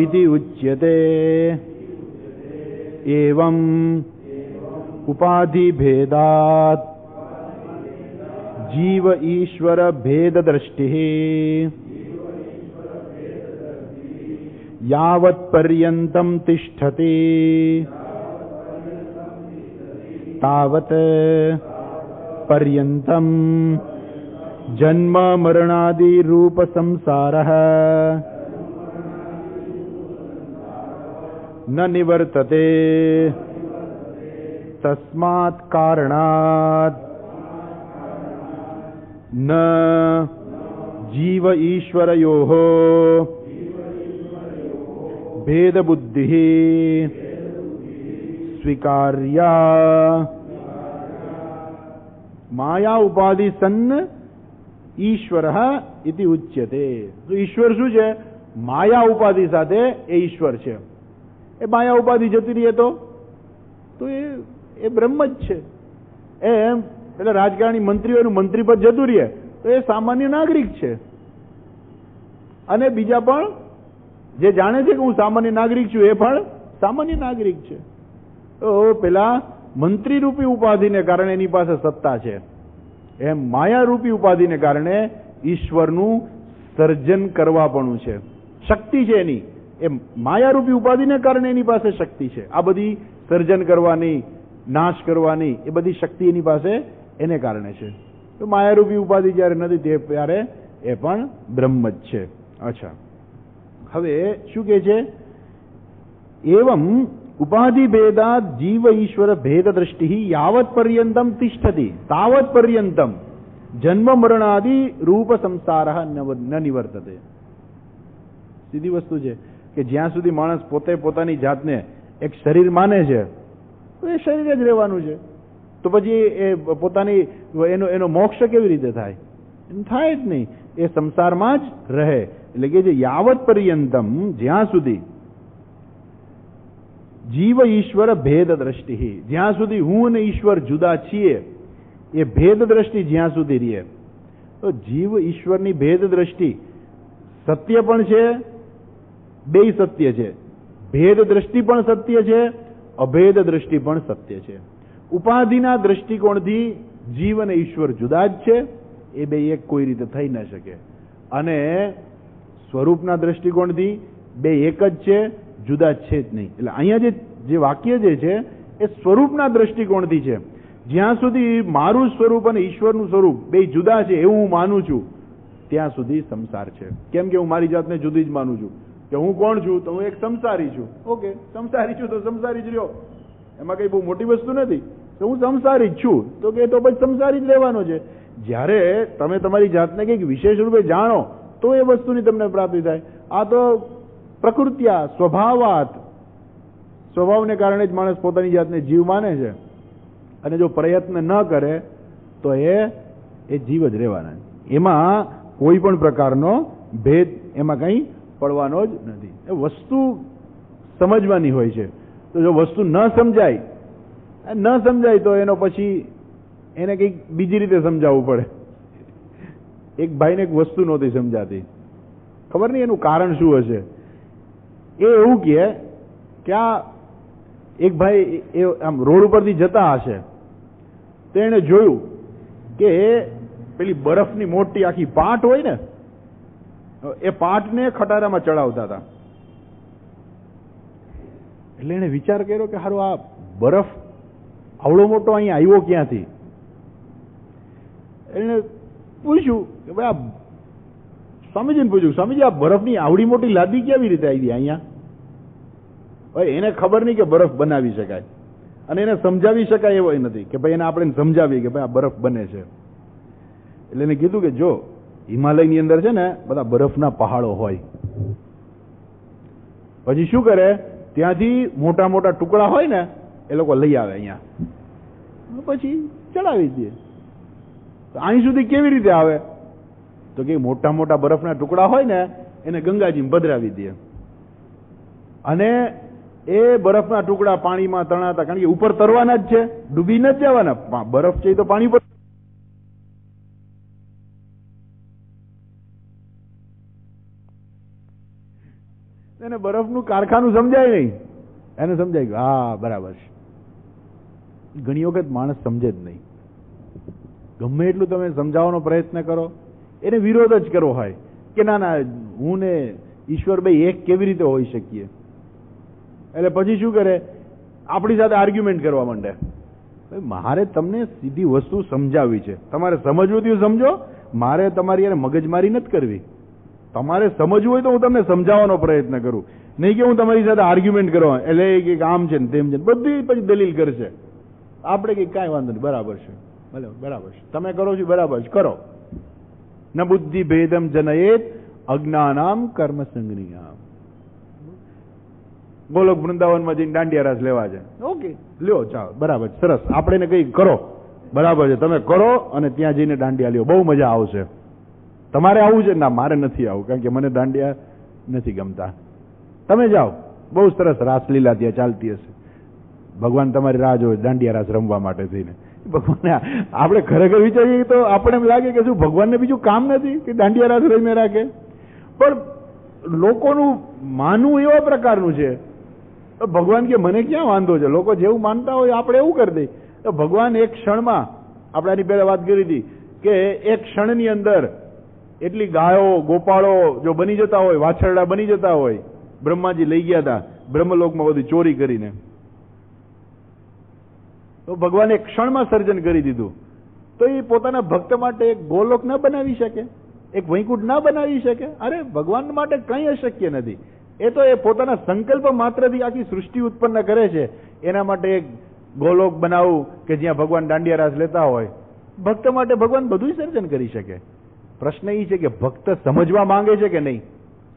ઇતિ ઉચ્યતે એવં ઉપાધિ ભેદાત જીવ ઈશ્વર ભેદ દ્રષ્ટિ यावत् पर्यन्तं तिष्ठति तावत् पर्यन्तं जन्म मरणादि रूप संसारः न निवर्तते तस्मात् कारणात् न जीव ईश्वरयोः भेद बुद्धि स्वीकार्या माया उपाधि सन्न ईश्वर इति उच्यते. तो ईश्वर શું છે? માયા ઉપાધિ સાથે એ ઈશ્વર છે. એ માયા ઉપાધિ જતી રહે તો એ બ્રહ્મ જ છે. એમ એટલે રાજકારણી મંત્રીઓનું મંત્રી પદ જતું રહે તો એ સામાન્ય નાગરિક છે. અને બીજા પણ જે જાણે છે કે હું સામાન્ય નાગરિક છું એ પણ સામાન્ય નાગરિક છે. તો પેલા મંત્રી રૂપી ઉપાધિને કારણે એની પાસે સત્તા છે, એમ માયા રૂપી ઉપાધિને કારણે ઈશ્વરનું સર્જન કરવાપણું છે, શક્તિ છે એની. એ માયા રૂપી ઉપાધિને કારણે એની પાસે શક્તિ છે. આ બધી સર્જન કરવાની, નાશ કરવાની, એ બધી શક્તિ એની પાસે એને કારણે છે. તો માયા રૂપી ઉપાધિ જ્યારે નથી ત્યારે એ પણ બ્રહ્મ જ છે. અચ્છા, હવે શું કહે છે? એવમ ઉપાધિ ભેદાત જીવ ઈશ્વર ભેદ દ્રષ્ટિ યાવત પર્યંતમ તિષ્ઠતિ તાવત પર્યંતમ જન્મ મરણાદિ રૂપ સંસાર ન નિવર્તતે. સીધી વસ્તુ છે કે જ્યાં સુધી માણસ પોતે પોતાની જાતને એક શરીર માને છે તો એ શરીર જ રહેવાનું છે. તો પછી એ પોતાની એનો મોક્ષ કેવી રીતે થાય? થાય જ નહીં. એ સંસારમાં જ રહે. એટલે કે જે યાવત પર્યંતમ, જ્યાં સુધી જીવ ઈશ્વર ભેદ દ્રષ્ટિ, જ્યાં સુધી હું અને ઈશ્વર જુદા છીએ એ ભેદ દ્રષ્ટિ જ્યાં સુધી રહે, તો જીવ ઈશ્વરની ભેદ દ્રષ્ટિ સત્ય પણ છે, બેય સત્ય છે. ભેદ દ્રષ્ટિ પણ સત્ય છે, અભેદ દ્રષ્ટિ પણ સત્ય છે. ઉપાધિના દ્રષ્ટિકોણથી જીવ અને ઈશ્વર જુદા જ છે, એ બે એક કોઈ રીતે થઈ ન શકે. અને સ્વરૂપના દ્રષ્ટિકોણથી બે એક જ છે, જુદા છે જ નહીં. એટલે અહીંયા જે વાક્ય જે છે એ સ્વરૂપના દ્રષ્ટિકોણથી છે. જ્યાં સુધી મારું સ્વરૂપ અને ઈશ્વરનું સ્વરૂપ બે જુદા છે એવું હું માનું છું, ત્યાં સુધી સંસાર છે. કેમ કે હું મારી જાતને જુદી જ માનું છું કે હું કોણ છું? તો હું એક સંસારી છું. ઓકે, સંસારી છું તો સંસારી જ રહ્યો, એમાં કઈ બહુ મોટી વસ્તુ નથી. તો હું સંસારી જ છું, તો કે તો પછી સંસારી જ રહેવાનો છે. જ્યારે તમે તમારી જાતને કંઈક વિશેષ રૂપે જાણો તો એ વસ્તુની તમને પ્રાપ્તિ થાય. આ તો પ્રકૃત્યા સ્વભાવાત, સ્વભાવને કારણે જ માણસ પોતાની જાતને જીવ માને છે. અને જો પ્રયત્ન ન કરે તો એ જીવ જ રહેવાના. એમાં કોઈ પણ પ્રકારનો ભેદ એમાં કંઈ પડવાનો જ નથી. એ વસ્તુ સમજવાની હોય છે. તો જો વસ્તુ ન સમજાય તો એનો પછી એને કંઈક બીજી રીતે સમજાવવું પડે. એક ભાઈને એક વસ્તુ નહોતી સમજાતી, ખબર નહીં એનું કારણ શું હશે. એ એવું કહે કે આ એક ભાઈ એ આમ રોડ ઉપરથી જતા હશે તો એને જોયું કે પેલી બરફની મોટી આખી પાટ હોય ને, એ પાટને ખટારામાં ચડાવતા હતા. એટલે એને વિચાર કર્યો કે હારું આ બરફ આવડો મોટો અહીંયા આવ્યો ક્યાંથી? એને પૂછ્યું કે ભાઈ આ સ્વામીજીને પૂછ્યું, સ્વામીજી આ બરફની આવડી મોટી લાદી કેવી રીતે આવી અહીંયા? એને ખબર નહીં કે બરફ બનાવી શકાય અને એને સમજાવી શકાય એવો નથી કે ભાઈ એને આપણે સમજાવીએ કે ભાઈ આ બરફ બને છે. એટલે એને કીધું કે જો હિમાલયની અંદર છે ને બધા બરફના પહાડો હોય, પછી શું કરે, ત્યાંથી મોટા મોટા ટુકડા હોય ને એ લોકો લઈ આવે અહીંયા, પછી ચડાવી દે. અહીં સુધી કેવી રીતે આવે? તો કે મોટા મોટા બરફના ટુકડા હોય ને એને ગંગાજીમાં પધરાવી દે અને એ બરફના ટુકડા પાણીમાં તણાતા, કારણ કે ઉપર તરવાના જ છે, ડૂબી ન જવાના. બરફ છે તો પાણી પર એને બરફનું કારખાનું સમજાય નહીં. એને સમજાય ગયું હા બરાબર છે. ઘણી વખત માણસ સમજે જ નહીં. ગમે એટલું તમે સમજાવવાનો પ્રયત્ન કરો એને વિરોધ જ કરવો હોય કે ના ના હું ને ઈશ્વર ભાઈ એક કેવી રીતે હોઈ શકીએ. એટલે પછી શું કરે, આપણી સાથે આર્ગ્યુમેન્ટ કરવા માંડે. મારે તમને સીધી વસ્તુ સમજાવવી છે, તમારે સમજવું તો સમજો, મારે તમારી યાર મગજમારી નથી કરવી. તમારે સમજવું હોય તો હું તમને સમજાવવાનો પ્રયત્ન કરું, નહીં કે હું તમારી સાથે આર્ગ્યુમેન્ટ કરવા. એટલે કે આમ છે ને તેમ છે, બધી પછી દલીલ કરશે. આપણે કઈ કાંઈ વાંધો નહીં, બરાબર છે, બરાબર છે, તમે કરો છો બરાબર છે, કરો. ન બુદ્ધિ ભેદમ જનયેત અજ્ઞાનામ કર્મ સંજ્ઞામ. ગોલોક વૃંદાવનમાં જઈને દાંડિયા રાસ લેવા છે, ઓકે લ્યો ચાલો બરાબર સરસ, આપણે કઈ કરો બરાબર છે, તમે કરો અને ત્યાં જઈને દાંડિયા લ્યો, બહુ મજા આવશે. તમારે આવું છે? ના મારે નથી આવું, કારણ કે મને દાંડિયા નથી ગમતા. તમે જાઓ, બહુ સરસ રાસલીલા ત્યાં ચાલતી હશે, ભગવાન તમારી રાહ જોવે દાંડિયા રાસ રમવા માટે થઈને. ભગવાન આપણે ખરેખર વિચારીએ તો આપણે એમ લાગે કે શું ભગવાનને બીજું કામ નથી કે દાંડિયા રાસ રહીને રાખે? પણ લોકોનું માનવું એવા પ્રકારનું છે. ભગવાન કે મને ક્યાં વાંધો છે, લોકો જેવું માનતા હોય આપણે એવું કરી દઈએ. તો ભગવાન એક ક્ષણમાં, આપણે આની પહેલા વાત કરી હતી કે એક ક્ષણની અંદર એટલી ગાયો ગોપાળો જો બની જતા હોય, વાછરડા બની જતા હોય, બ્રહ્માજી લઈ ગયા હતા બ્રહ્મલોકમાં બધી ચોરી કરીને, તો ભગવાને એક ક્ષણમાં સર્જન કરી દીધું. તો એ પોતાના ભક્ત માટે એક ગોલોક ન બનાવી શકે? એક વૈકુંઠ ના બનાવી શકે? અરે ભગવાન માટે કંઈ અશક્ય નથી. એ તો એ પોતાના સંકલ્પ માત્રથી આખી સૃષ્ટિ ઉત્પન્ન કરે છે. એના માટે એક ગોલોક બનાવવું કે જ્યાં ભગવાન દાંડિયા રાસ લેતા હોય. ભક્ત માટે ભગવાન બધું સર્જન કરી શકે. પ્રશ્ન એ છે કે ભક્ત સમજવા માંગે છે કે નહીં?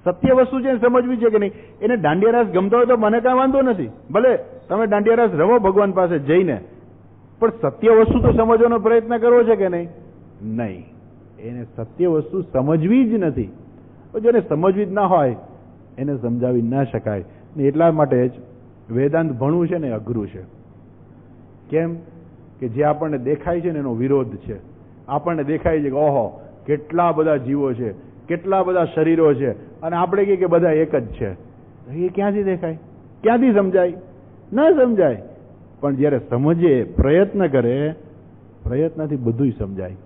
સત્ય વસ્તુ છે સમજવી છે કે નહીં? એને દાંડિયા રાસ ગમતો હોય તો મને કાંઈ વાંધો નથી, ભલે તમે દાંડિયા રાસ રમો ભગવાન પાસે જઈને, પણ સત્ય વસ્તુ તો સમજવાનો પ્રયત્ન કરવો છે કે નહીં? નહીં. એને સત્ય વસ્તુ સમજવી જ નથી. જેને સમજવી જ ના હોય એને સમજાવી ના શકાય. ને એટલા માટે જ વેદાંત ભણવું છે ને અઘરું છે. કેમ કે જે આપણને દેખાય છે ને એનો વિરોધ છે. આપણને દેખાય છે કે ઓહો કેટલા બધા જીવો છે, કેટલા બધા શરીરો છે, અને આપણે કહીએ કે બધા એક જ છે. એ ક્યાંથી દેખાય? ક્યાંથી સમજાય? ના સમજાય. પણ જ્યારે સમજે, પ્રયત્ન કરે, પ્રયત્નથી બધું સમજાય.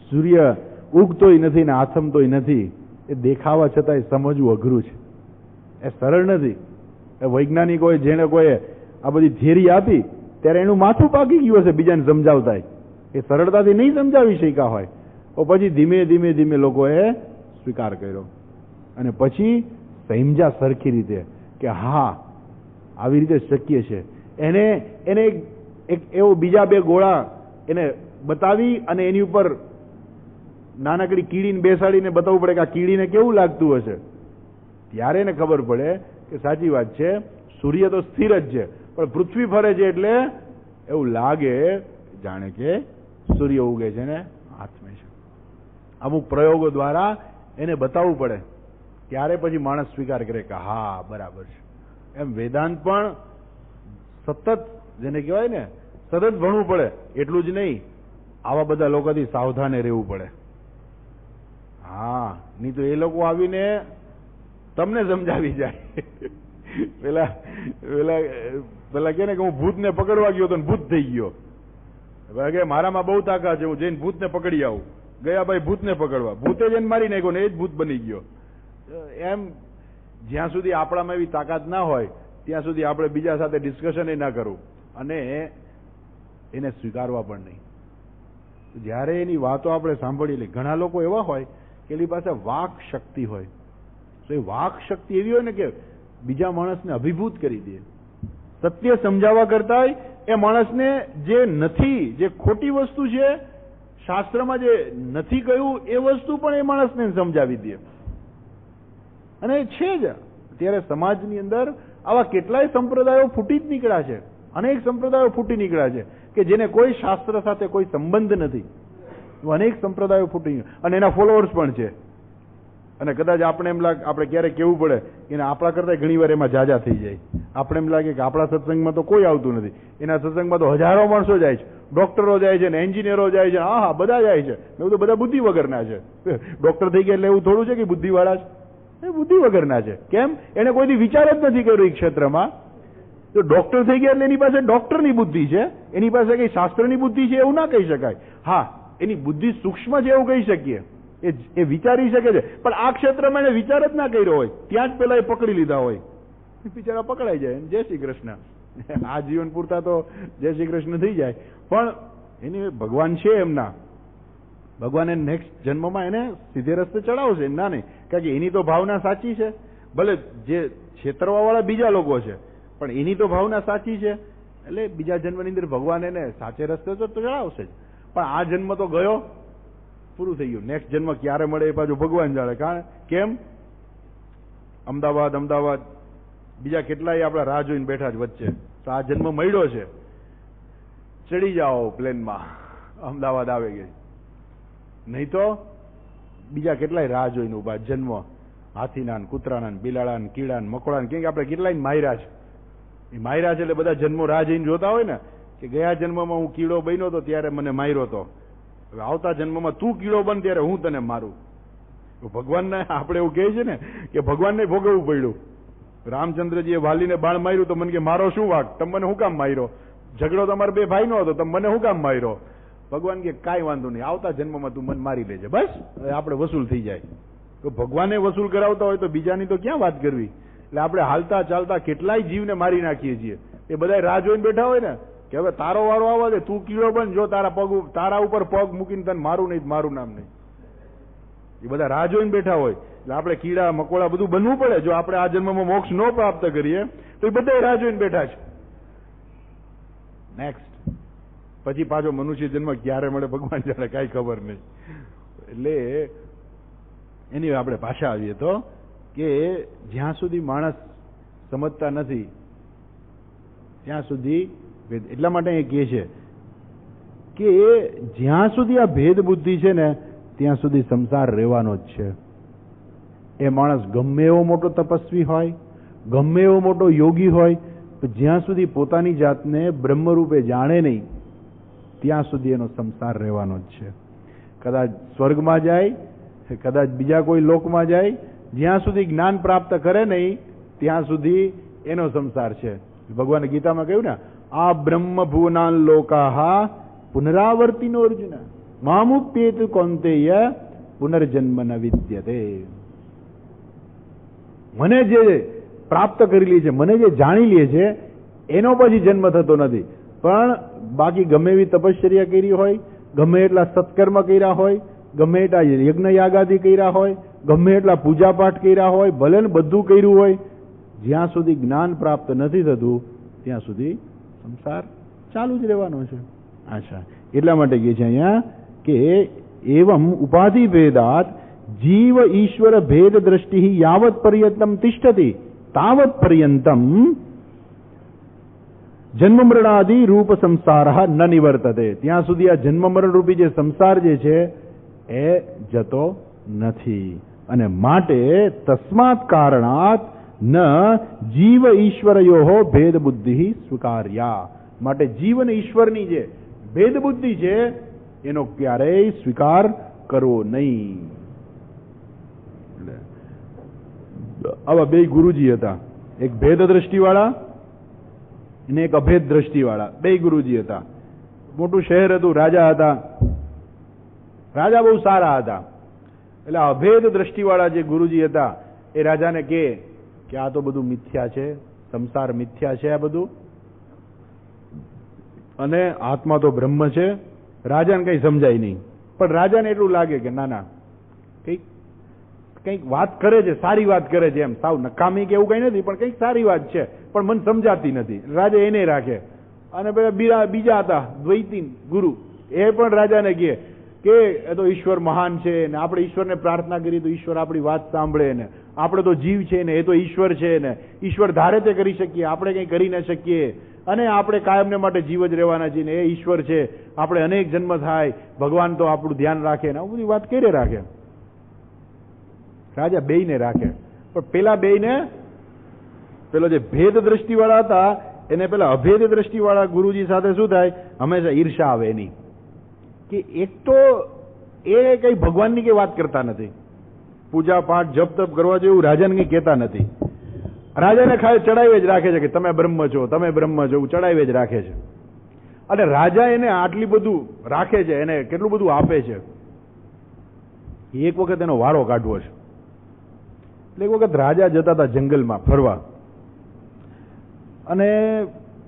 સૂર્ય ઉગતોય નથી ને આથમતોય નથી, એ દેખાવા છતાંય સમજવું અઘરું છે. એ સરળ નથી. એ વૈજ્ઞાનિકોએ જેને કોઈ આ બધી થિયરી આપી ત્યારે એનું માથું પાકી ગયું હશે બીજાને સમજાવતા. એ સરળતાથી નહીં સમજાવી શક્યા હોય. તો પછી ધીમે ધીમે ધીમે લોકોએ સ્વીકાર કર્યો અને પછી સમજ્યા સરખી રીતે કે હા આવી રીતે શક્ય છે. એને એક એવો બીજા બે ગોળા એને બતાવી અને એની ઉપર નાનકડી કીડીને બેસાડીને બતાવવું પડે કે આ કીડીને કેવું લાગતું હશે. ત્યારે એને ખબર પડે કે સાચી વાત છે, સૂર્ય તો સ્થિર જ છે, પણ પૃથ્વી ફરે છે એટલે એવું લાગે જાણે કે સૂર્ય ઉગે છે ને આથમે છે. અમુક પ્રયોગો દ્વારા એને બતાવવું પડે, ત્યારે પછી માણસ સ્વીકાર કરે કે હા બરાબર છે. એમ વેદાંત પણ સતત, જેને કહેવાય ને સતત ભણવું પડે. એટલું જ નહીં, આવા બધા લોકોથી સાવધાને રહેવું પડે. હા, નહીં તો એ લોકો આવીને તમને સમજાવી જાય. પેલા કે ને કે હું ભૂતને પકડવા ગયો તો ભૂત થઈ ગયો. કે મારામાં બહુ તાકાત છે, હું જઈને ભૂતને પકડી આવું. ગયા ભાઈ ભૂતને પકડવા, ભૂતે જઈને મારી નાખ્યો ને એ જ ભૂત બની ગયો. એમ જ્યાં સુધી આપણામાં એવી તાકાત ના હોય ત્યાં સુધી આપણે બીજા સાથે ડિસ્કશન એ ના કરવું અને એને સ્વીકારવા પણ નહીં. જ્યારે એની વાતો આપણે સાંભળી લઈએ, ઘણા લોકો એવા હોય કે એની પાસે વાક શક્તિ હોય, તો એ વાક શક્તિ એવી હોય ને કે બીજા માણસને અભિભૂત કરી દે. સત્ય સમજાવવા કરતા એ માણસને જે નથી, જે ખોટી વસ્તુ છે, શાસ્ત્રમાં જે નથી કહ્યું એ વસ્તુ પણ એ માણસને સમજાવી દે. અને છે જ અત્યારે સમાજની અંદર આવા કેટલાય સંપ્રદાયો ફૂટી જ નીકળ્યા છે. અનેક સંપ્રદાયો ફૂટી નીકળ્યા છે કે જેને કોઈ શાસ્ત્ર સાથે કોઈ સંબંધ નથી. અનેક સંપ્રદાયો ફૂટી, અને એના ફોલોઅર્સ પણ છે. અને કદાચ આપણે એમ લાગે, આપણે ક્યારેક કેવું પડે કે આપણા કરતા ઘણી વાર એમાં જાજા થઈ જાય. આપણે એમ લાગે કે આપણા સત્સંગમાં તો કોઈ આવતું નથી, એના સત્સંગમાં તો હજારો માણસો જાય છે, ડોક્ટરો જાય છે ને એન્જિનિયરો જાય છે. હા હા, બધા જાય છે. એવું તો બધા બુદ્ધિ વગરના છે. ડોક્ટર થઈ ગયા એટલે એવું થોડું છે કે બુદ્ધિવાળા છે? એ બુદ્ધિ વગરના છે. કેમ? એને કોઈથી વિચાર જ નથી કર્યો એ ક્ષેત્રમાં. તો ડોક્ટર થઈ ગયા એટલે એની પાસે ડોક્ટરની બુદ્ધિ છે, એની પાસે કઈ શાસ્ત્રની બુદ્ધિ છે એવું ના કહી શકાય. હા, એની બુદ્ધિ સૂક્ષ્મ છે એવું કહી શકીએ, એ વિચારી શકે છે. પણ આ ક્ષેત્રમાં એને વિચાર જ ના કર્યો હોય, ત્યાં જ પેલા એ પકડી લીધા હોય, બિચારા પકડાઈ જાય. જય શ્રી કૃષ્ણ. આ જીવન પૂરતા તો જય શ્રી કૃષ્ણ થઈ જાય, પણ એની ભગવાન છે એમના, ભગવાન એને નેક્સ્ટ જન્મમાં એને સીધે રસ્તે ચડાવશે. ના નહીં, કારણ કે એની તો ભાવના સાચી છે. ભલે જે છેતરવા વાળા બીજા લોકો છે, પણ એની તો ભાવના સાચી છે, એટલે બીજા જન્મની અંદર ભગવાન એને સાચે રસ્તે તો ચડાવશે જ. પણ આ જન્મ તો ગયો, પૂરું થઈ ગયું. નેક્સ્ટ જન્મ ક્યારે મળે એ પાછું ભગવાન જાણે. કારણ કેમ? અમદાવાદ બીજા કેટલાય આપણા રાહ જોઈને બેઠા જ વચ્ચે. તો આ જન્મ મળ્યો છે, ચડી જાઓ પ્લેનમાં, અમદાવાદ આવે ગઈ. નહીં તો બીજા કેટલાય રાહ જોઈને ઉભા. જન્મ હાથીના, કૂતરાના, બિલાડા, કીડા, મકોડા, કેમ કે આપણે કેટલાય માયરા છે. એ માયરા છે એટલે બધા જન્મો રાહ જઈને જોતા હોય ને કે ગયા જન્મમાં હું કીડો બન્યો હતો ત્યારે મને માર્યો હતો, હવે આવતા જન્મમાં તું કીડો બન ત્યારે હું તને મારું. ભગવાનને આપણે એવું કહે છે ને કે ભગવાનને ભોગવવું પડ્યું. રામચંદ્રજીએ વાલીને બાણ માર્યું તો મને કે મારો શું વાંક, તમે મને શું કામ માર્યો? ઝઘડો તમારા બે ભાઈ નો હતો, તમે મને શું કામ માર્યો? ભગવાન કે કાંઈ વાંધો નહીં, આવતા જન્મમાં તું મને મારી લેજે, બસ આપણે વસૂલ થઈ જાય. તો ભગવાને વસૂલ કરાવતા હોય તો બીજાની તો ક્યાં વાત કરવી. એટલે આપણે હાલતા ચાલતા કેટલાય જીવને મારી નાખીએ છીએ. એ બધા રાહ જોઈને બેઠા હોય ને કે હવે તારો વારો આવવા દે, તું કીડો બન, જો તારા ઉપર પગ મૂકીને તને મારું નહીં, મારું નામ નહીં. એ બધા રાહ જોઈને બેઠા હોય. એટલે આપણે કીડા મકોડા બધું બનવું પડે. જો આપણે આ જન્મમાં મોક્ષ ન પ્રાપ્ત કરીએ તો એ બધા રાહ જોઈને બેઠા છે. નેક્સ્ટ પછી પાછો મનુષ્ય જન્મ ક્યારે મળે ભગવાન જાણે, કાંઈ ખબર નહીં. એટલે એની આપણે પાછા આવીએ તો કે જ્યાં સુધી માણસ સમજતા નથી ત્યાં સુધી, એટલા માટે એ કહે છે કે જ્યાં સુધી આ ભેદ બુદ્ધિ છે ને ત્યાં સુધી સંસાર રહેવાનો જ છે. એ માણસ ગમે એવો મોટો તપસ્વી હોય, ગમે એવો મોટો યોગી હોય, તો જ્યાં સુધી પોતાની જાતને બ્રહ્મરૂપે જાણે નહીં ત્યાં સુધી એનો સંસાર રહેવાનો જ છે. કદાચ સ્વર્ગમાં જાય, કદાચ બીજા કોઈ લોકમાં જાય, જ્યાં સુધી જ્ઞાન પ્રાપ્ત કરે નહીં ત્યાં સુધી એનો સંસાર છે. ભગવાને ગીતામાં કહ્યું ને, આ બ્રહ્મ ભુવનાન લોકાહા પુનરાવર્તિનો અર્જુન મામુપ્યેતુ કૌંતેય પુનર્જન્મ ન વિદ્યતે. મને જે પ્રાપ્ત કરી લે છે, મને જે જાણી લે છે એનો પછી જન્મ થતો નથી. પણ બાકી ગમે એવી તપશ્ચર્યા કરી હોય, ગમે એટલા સત્કર્મ કર્યા હોય, ગમે એટલા યજ્ઞ યાગાદિ કર્યા હોય, ગમે એટલા પૂજાપાઠ કર્યા હોય, ભલે ને બધું કર્યું હોય, જ્યાં સુધી જ્ઞાન પ્રાપ્ત નથી થતું ત્યાં સુધી સંસાર ચાલુ જ રહેવાનો છે. અચ્છા, એટલા માટે કહે છે અહીંયા કે એવમ ઉપાધિ ભેદાત જીવ ઈશ્વર ભેદ દ્રષ્ટિ યાવત પર્યંતમ તિષ્ઠતિ તાવત પર્યંતમ જન્મ મરણાદિ રૂપ સંસાર ન નિવર્તતે. ત્યાં સુધી આ જન્મ મરણ રૂપી જે સંસાર જે છે એ જતો નથી. અને માટે તસ્માત કારણાત ન જીવ ઈશ્વરયો ભેદ બુદ્ધિ સ્વીકાર્યા. માટે જીવ અને ઈશ્વરની જે ભેદ બુદ્ધિ છે એનો ક્યારેય સ્વીકાર કરવો નહીં. આવા બે ગુરુજી હતા, એક ભેદ દ્રષ્ટિવાળા અને એક અભેદ દ્રષ્ટિવાળા. બે ગુરુજી હતા. મોટું શહેર હતું, રાજા હતા. રાજા બહુ સારા હતા. એટલે અભેદ દ્રષ્ટિવાળા જે ગુરુજી હતા એ રાજાને કહે કે આ તો બધું મિથ્યા છે, સંસાર મિથ્યા છે આ બધું, અને આત્મા તો બ્રહ્મ છે. રાજાને કઈ સમજાય નહીં, પણ રાજાને એટલું લાગે કે ના ના કંઈક વાત કરે છે, સારી વાત કરે છે, એમ સાવ નકામી કે એવું કઈ નથી, પણ કંઈક સારી વાત છે, પણ મને સમજાતી નથી. રાજા એને રાખે. અને બીજા હતા દ્વૈતી ગુરુ, એ પણ રાજાને કહે કે એ તો ઈશ્વર મહાન છે ને, આપણે ઈશ્વરને પ્રાર્થના કરીએ તો ઈશ્વર આપણી વાત સાંભળે ને, આપણે તો જીવ છે ને, એ તો ઈશ્વર છે ને, ઈશ્વર ધારે તે કરી શકીએ, આપણે કંઈ કરી ન શકીએ, અને આપણે કાયમને માટે જીવ જ રહેવાના છીએ ને, એ ઈશ્વર છે, આપણે અનેક જન્મ થાય, ભગવાન તો આપણું ધ્યાન રાખે ને, આવું બધી વાત કરે રાખે. રાજા બેયને રાખે. પણ પેલા બેયને, પેલો જે ભેદ દ્રષ્ટિવાળા હતા એને પેલા અભેદ દ્રષ્ટિવાળા ગુરુજી સાથે શું થાય, હંમેશા ઈર્ષા આવે એની, કે એક તો એ કઈ ભગવાનની કઈ વાત કરતા નથી, પૂજા પાઠ જપ તપ કરવા જેવું રાજાને કઈ કહેતા નથી. રાજાને ખાલી ચડાવી જ રાખે છે કે તમે બ્રહ્મ છો, તમે બ્રહ્મ છો, એવું ચડાવી જ રાખે છે. અને રાજા એને આટલી બધું રાખે છે, એને કેટલું બધું આપે છે. એક વખત એનો વારો કાઢવો છે. એટલે એક વખત રાજા જતા હતા જંગલમાં ફરવા, અને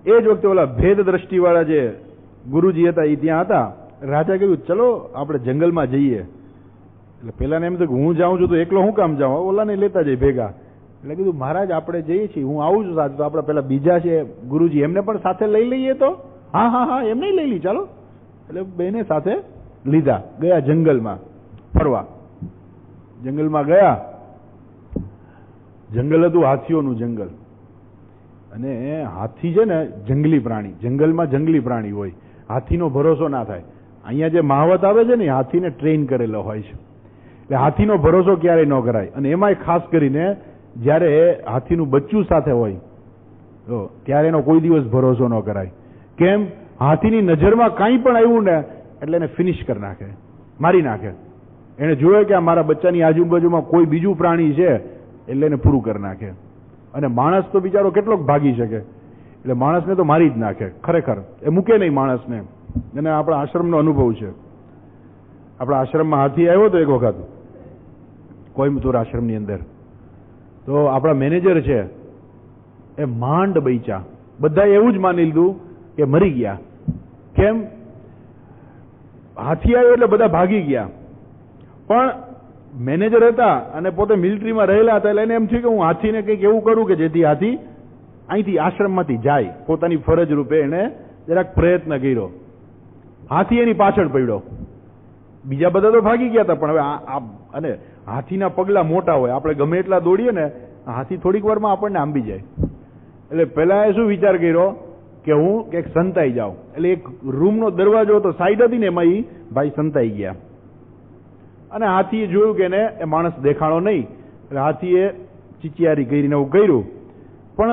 એ જ વખતે ઓલા ભેદ દ્રષ્ટિવાળા જે ગુરુજી હતા એ ત્યાં હતા. રાજા કહ્યું ચલો આપણે જંગલમાં જઈએ. એટલે પેલાને એમ તો હું જાઉં છું તો એકલો હું કામ જાઉં, ઓલાને લેતા જઈએ ભેગા. એટલે કીધું મહારાજ આપણે જઈએ છીએ, હું આવું છું સાથે, તો આપણે પેલા બીજા છે ગુરુજી એમને પણ સાથે લઈ લઈએ તો. હા હા હા એમને લઈ લી ચાલો. એટલે બેને સાથે લીધા, ગયા જંગલમાં ફરવા. જંગલમાં ગયા, જંગલ હતું હાથીઓનું જંગલ, અને હાથી છે ને જંગલી પ્રાણી, જંગલમાં જંગલી પ્રાણી હોય, હાથીનો ભરોસો ના થાય. અહીંયા જે માવત આવે છે ને હાથીને ટ્રેન કરેલો હોય છે, એટલે હાથીનો ભરોસો ક્યારેય ન કરાય. અને એમાંય ખાસ કરીને જ્યારે હાથીનું બચ્ચું સાથે હોય તો ત્યારે એનો કોઈ દિવસ ભરોસો ન કરાય. કેમ? હાથીની નજરમાં કાંઈ પણ આવ્યું ને એટલે એને ફિનિશ કરી નાખે, મારી નાખે. એને જોયે કે આ મારા બચ્ચાની આજુબાજુમાં કોઈ બીજું પ્રાણી છે એટલે એને પૂરું કરી નાખે. અને માણસ તો બિચારો કેટલોક ભાગી શકે, એટલે માણસને તો મારી જ નાખે. ખરેખર એ મૂકે નહીં માણસને. અને આપણા આશ્રમનો અનુભવ છે. આપણા આશ્રમમાં હાથી આવ્યો તો એક વખત કોઈમ્બતુર આશ્રમની અંદર, તો આપણા મેનેજર છે એ માંડ બૈચા, બધા એવું જ માની લીધું કે મરી ગયા. કેમ? હાથી આવ્યો એટલે બધા ભાગી ગયા, પણ મેનેજર હતા અને પોતે મિલિટરીમાં રહેલા હતા, એટલે એને એમ થયું કે હું હાથીને કંઈક એવું કરું કે જેથી હાથી અહીંથી આશ્રમમાંથી જાય. પોતાની ફરજ રૂપે એને જરાક પ્રયત્ન કર્યો. હાથી એની પાછળ પડ્યો. બીજા બધા તો ભાગી ગયા હતા, પણ હવે અને હાથીના પગલા મોટા હોય, આપણે ગમે એટલા દોડીએ ને હાથી થોડીક વારમાં આપણને આંબી જાય. એટલે પેલા એ શું વિચાર કર્યો કે હું કંઈક સંતાઈ જાઉં. એટલે એક રૂમનો દરવાજો હતો, સાઈડ હતી ને, એમાં ભાઈ સંતાઈ ગયા. અને હાથીએ જોયું કે એને એ માણસ દેખાણો નહીં, એટલે હાથીએ ચીચિયારી કરીને એવું કર્યું. પણ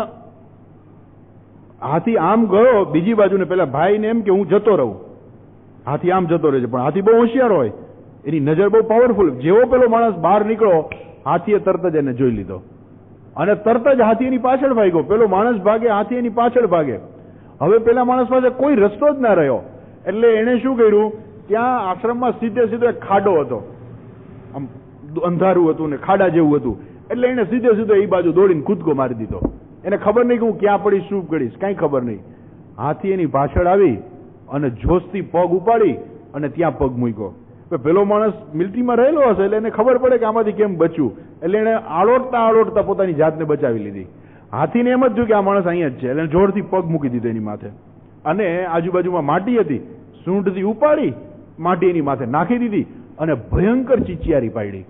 હાથી આમ ગયો બીજી બાજુને, પેલા ભાઈને એમ કે હું જતો રહું. હાથી આમ જતો રહે છે, પણ હાથી બહુ હોશિયાર હોય, એની નજર બહુ પાવરફુલ. જેવો પેલો માણસ બહાર નીકળો, હાથીએ તરત જ એને જોઈ લીધો અને તરત જ હાથી એની પાછળ ભાગ્યો. પેલો માણસ ભાગે, હાથી એની પાછળ ભાગે. હવે પેલા માણસ પાસે કોઈ રસ્તો જ ના રહ્યો, એટલે એને શું કર્યું, ત્યાં આશ્રમમાં સીધે સીધો એક ખાડો હતો, આમ અંધારું હતું ને ખાડા જેવું હતું, એટલે એને સીધે સીધો એ બાજુ દોડીને કૂદકો મારી દીધો. એને ખબર નહીં કે હું ક્યાં પડીશ, શું કરીશ, કાંઈ ખબર નહીં. હાથી એની પાછળ આવી અને જોશથી પગ ઉપાડી અને ત્યાં પગ મૂક્યો. પેલો માણસ મિલિટરીમાં રહેલો હશે, એટલે એને ખબર પડે કે આમાંથી કેમ બચવું, એટલે એને આળોટતા આળોટતા પોતાની જાતને બચાવી લીધી. હાથીને એમ જ થયું કે આ માણસ અહીંયા જ છે, એટલે જોરથી પગ મૂકી દીધો એની માથે. અને આજુબાજુમાં માટી હતી, સૂંઢથી ઉપાડી માટી એની માથે નાખી દીધી અને ભયંકર ચીચિયારી પાડી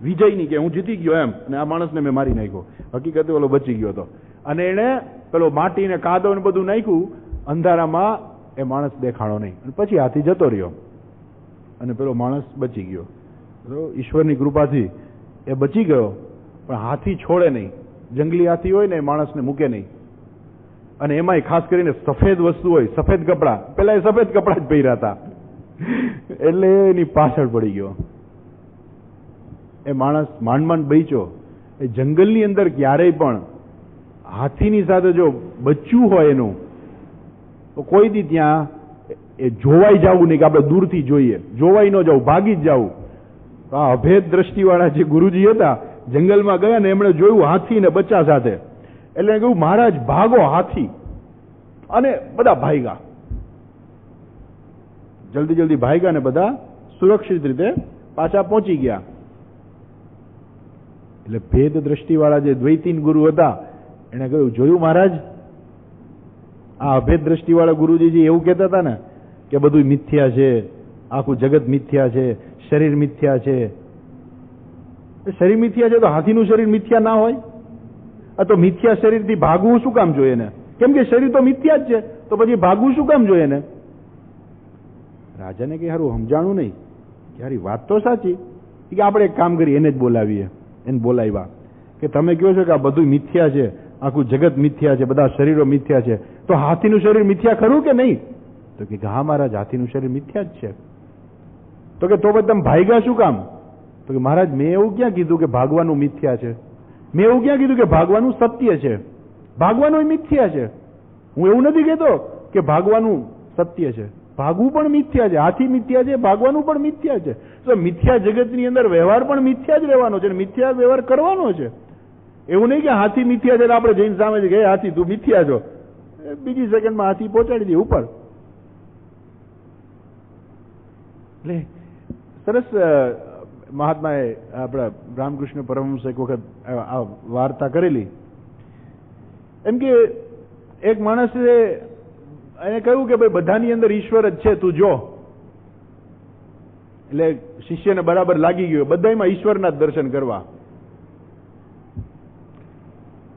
વિજયની, કે હું જીતી ગયો એમ, અને આ માણસને મેં મારી નાખ્યો. હકીકતે ઓલો બચી ગયો હતો. અને એને પેલો માટીને કાદવ ને બધું નાખ્યું, અંધારામાં એ માણસ દેખાણો નહીં. અને પછી હાથી જતો રહ્યો અને પેલો માણસ બચી ગયો. ઈશ્વરની કૃપાથી એ બચી ગયો, પણ હાથી છોડે નહીં. જંગલી હાથી હોય ને એ માણસને મૂકે નહીં. અને એમાંય ખાસ કરીને સફેદ વસ્તુ હોય, સફેદ કપડા, પેલા એ સફેદ કપડા જ પહેર્યા હતા, એટલે એની પાછળ પડી ગયો. એ માણસ માંડ માંડ બચ્યો. એ જંગલની અંદર ક્યારેય પણ હાથીની સાથે જો બચ્યું હોય એનું, તો કોઈ દી ત્યાં એ જોવાઈ જવું નહીં કે આપણે દૂરથી જોઈએ, જોવાઈ ન જવું, ભાગી જ જવું. આ અભેદ દ્રષ્ટિવાળા જે ગુરુજી હતા, જંગલમાં ગયા ને એમણે જોયું હાથી ને બચ્ચા સાથે, એટલે કહ્યું મહારાજ ભાગો હાથી, અને બધા ભાગ્યા, જલ્દી જલ્દી ભાગ્યા ને બધા સુરક્ષિત રીતે પાછા પહોંચી ગયા. એટલે ભેદ દ્રષ્ટિવાળા જે દ્વૈતીન ગુરુ હતા, એને કહ્યું જોયું મહારાજ, આ અભેદ દ્રષ્ટિવાળા ગુરુજી એવું કહેતા હતા ને કે બધું મિથ્યા છે, આખું જગત મિથ્યા છે, શરીર મિથ્યા છે. શરીર મિથ્યા છે તો હાથીનું શરીર મિથ્યા ના હોય? આ તો મિથ્યા શરીરથી ભાગવું શું કામ જોઈએ ને? કેમ કે શરીર તો મિથ્યા જ છે, તો પછી ભાગવું શું કામ જોઈએ ને? રાજાને કે હારું સમજાણું નહીં, યાર વાત તો સાચી, કે આપણે એક કામ કરીએ, એને જ બોલાવીએ. એને બોલાવ્યા કે તમે કહો છો કે આ બધું મિથ્યા છે, આખું જગત મિથ્યા છે, બધા શરીરો મિથ્યા છે, તો હાથીનું શરીર મિથ્યા ખરું કે નહીં? તો કે હા મહારાજ, હાથીનું શરીર મિથ્યા જ છે. તો કે તો પછી તમે ભાગ્યા શું કામ? તો કે મહારાજ મેં એવું ક્યાં કીધું કે ભાગવાનું મિથ્યા છે? મેં એવું ક્યાં કીધું કે ભાગવાનું સત્ય છે? ભાગવાનું મિથ્યા છે. હું એવું નથી કહેતો કે ભાગવાનું સત્ય છે. ભાગવું પણ મિથ્યા છે, હાથી મિથ્યા છે, ભાગવાનું પણ મિથ્યા છે. તો મિથ્યા જગતની અંદર વ્યવહાર પણ મિથ્યા જ રહેવાનો છે, મિથ્યા વ્યવહાર કરવાનો છે. એવું નહીં કે હાથી મિથ્યા છે આપણે જઈને સામે કે હાથી તું મિથ્યા છો, બીજી સેકન્ડમાં હાથી પહોંચાડી દે ઉપર. એટલે સરસ મહાત્માએ આપણા રામકૃષ્ણ પરમહંસ એક વખત આ વાર્તા કરેલી. એમ કે એક માણસે એને કહ્યું કે ભાઈ બધાની અંદર ઈશ્વર જ છે, તું જો. એટલે શિષ્યને બરાબર લાગી ગયું, બધામાં ઈશ્વરના જ દર્શન કરવા.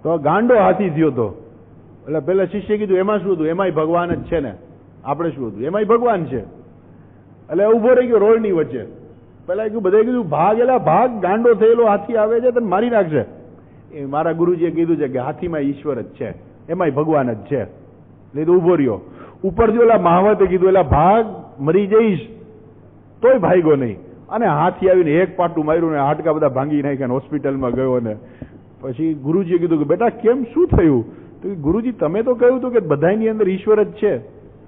તો ગાંડો હાથી થયો તો. એટલે પેલા શિષ્ય કીધું એમાં શું હતું? એમાંય ભગવાન જ છે ને, આપણે શું હતું? એમાંય ભગવાન છે. એટલે ઉભો રહી ગયો રોડની વચ્ચે. પેલા બધા કીધું ભાગ, એલા ભાગ, ગાંડો થયેલો હાથી આવે છે તને મારી નાખશે. એ મારા ગુરુજીએ કીધું છે કે હાથીમાં ઈશ્વર જ છે, એમાંય ભગવાન જ છે. એટલે ઉભો રહ્યો. ઉપરથી ઓલા મહાવતે કીધું એલા ભાગ, મરી જઈશ, તોય ભાગ્યો નહીં. અને હાથી આવીને એક પાટું માર્યું ને હાડકા બધા ભાંગી નાખ્યા, હોસ્પિટલમાં ગયો. ને પછી ગુરુજીએ કીધું કે બેટા કેમ, શું થયું? તો ગુરુજી તમે તો કહ્યું હતું કે બધાની અંદર ઈશ્વર જ છે,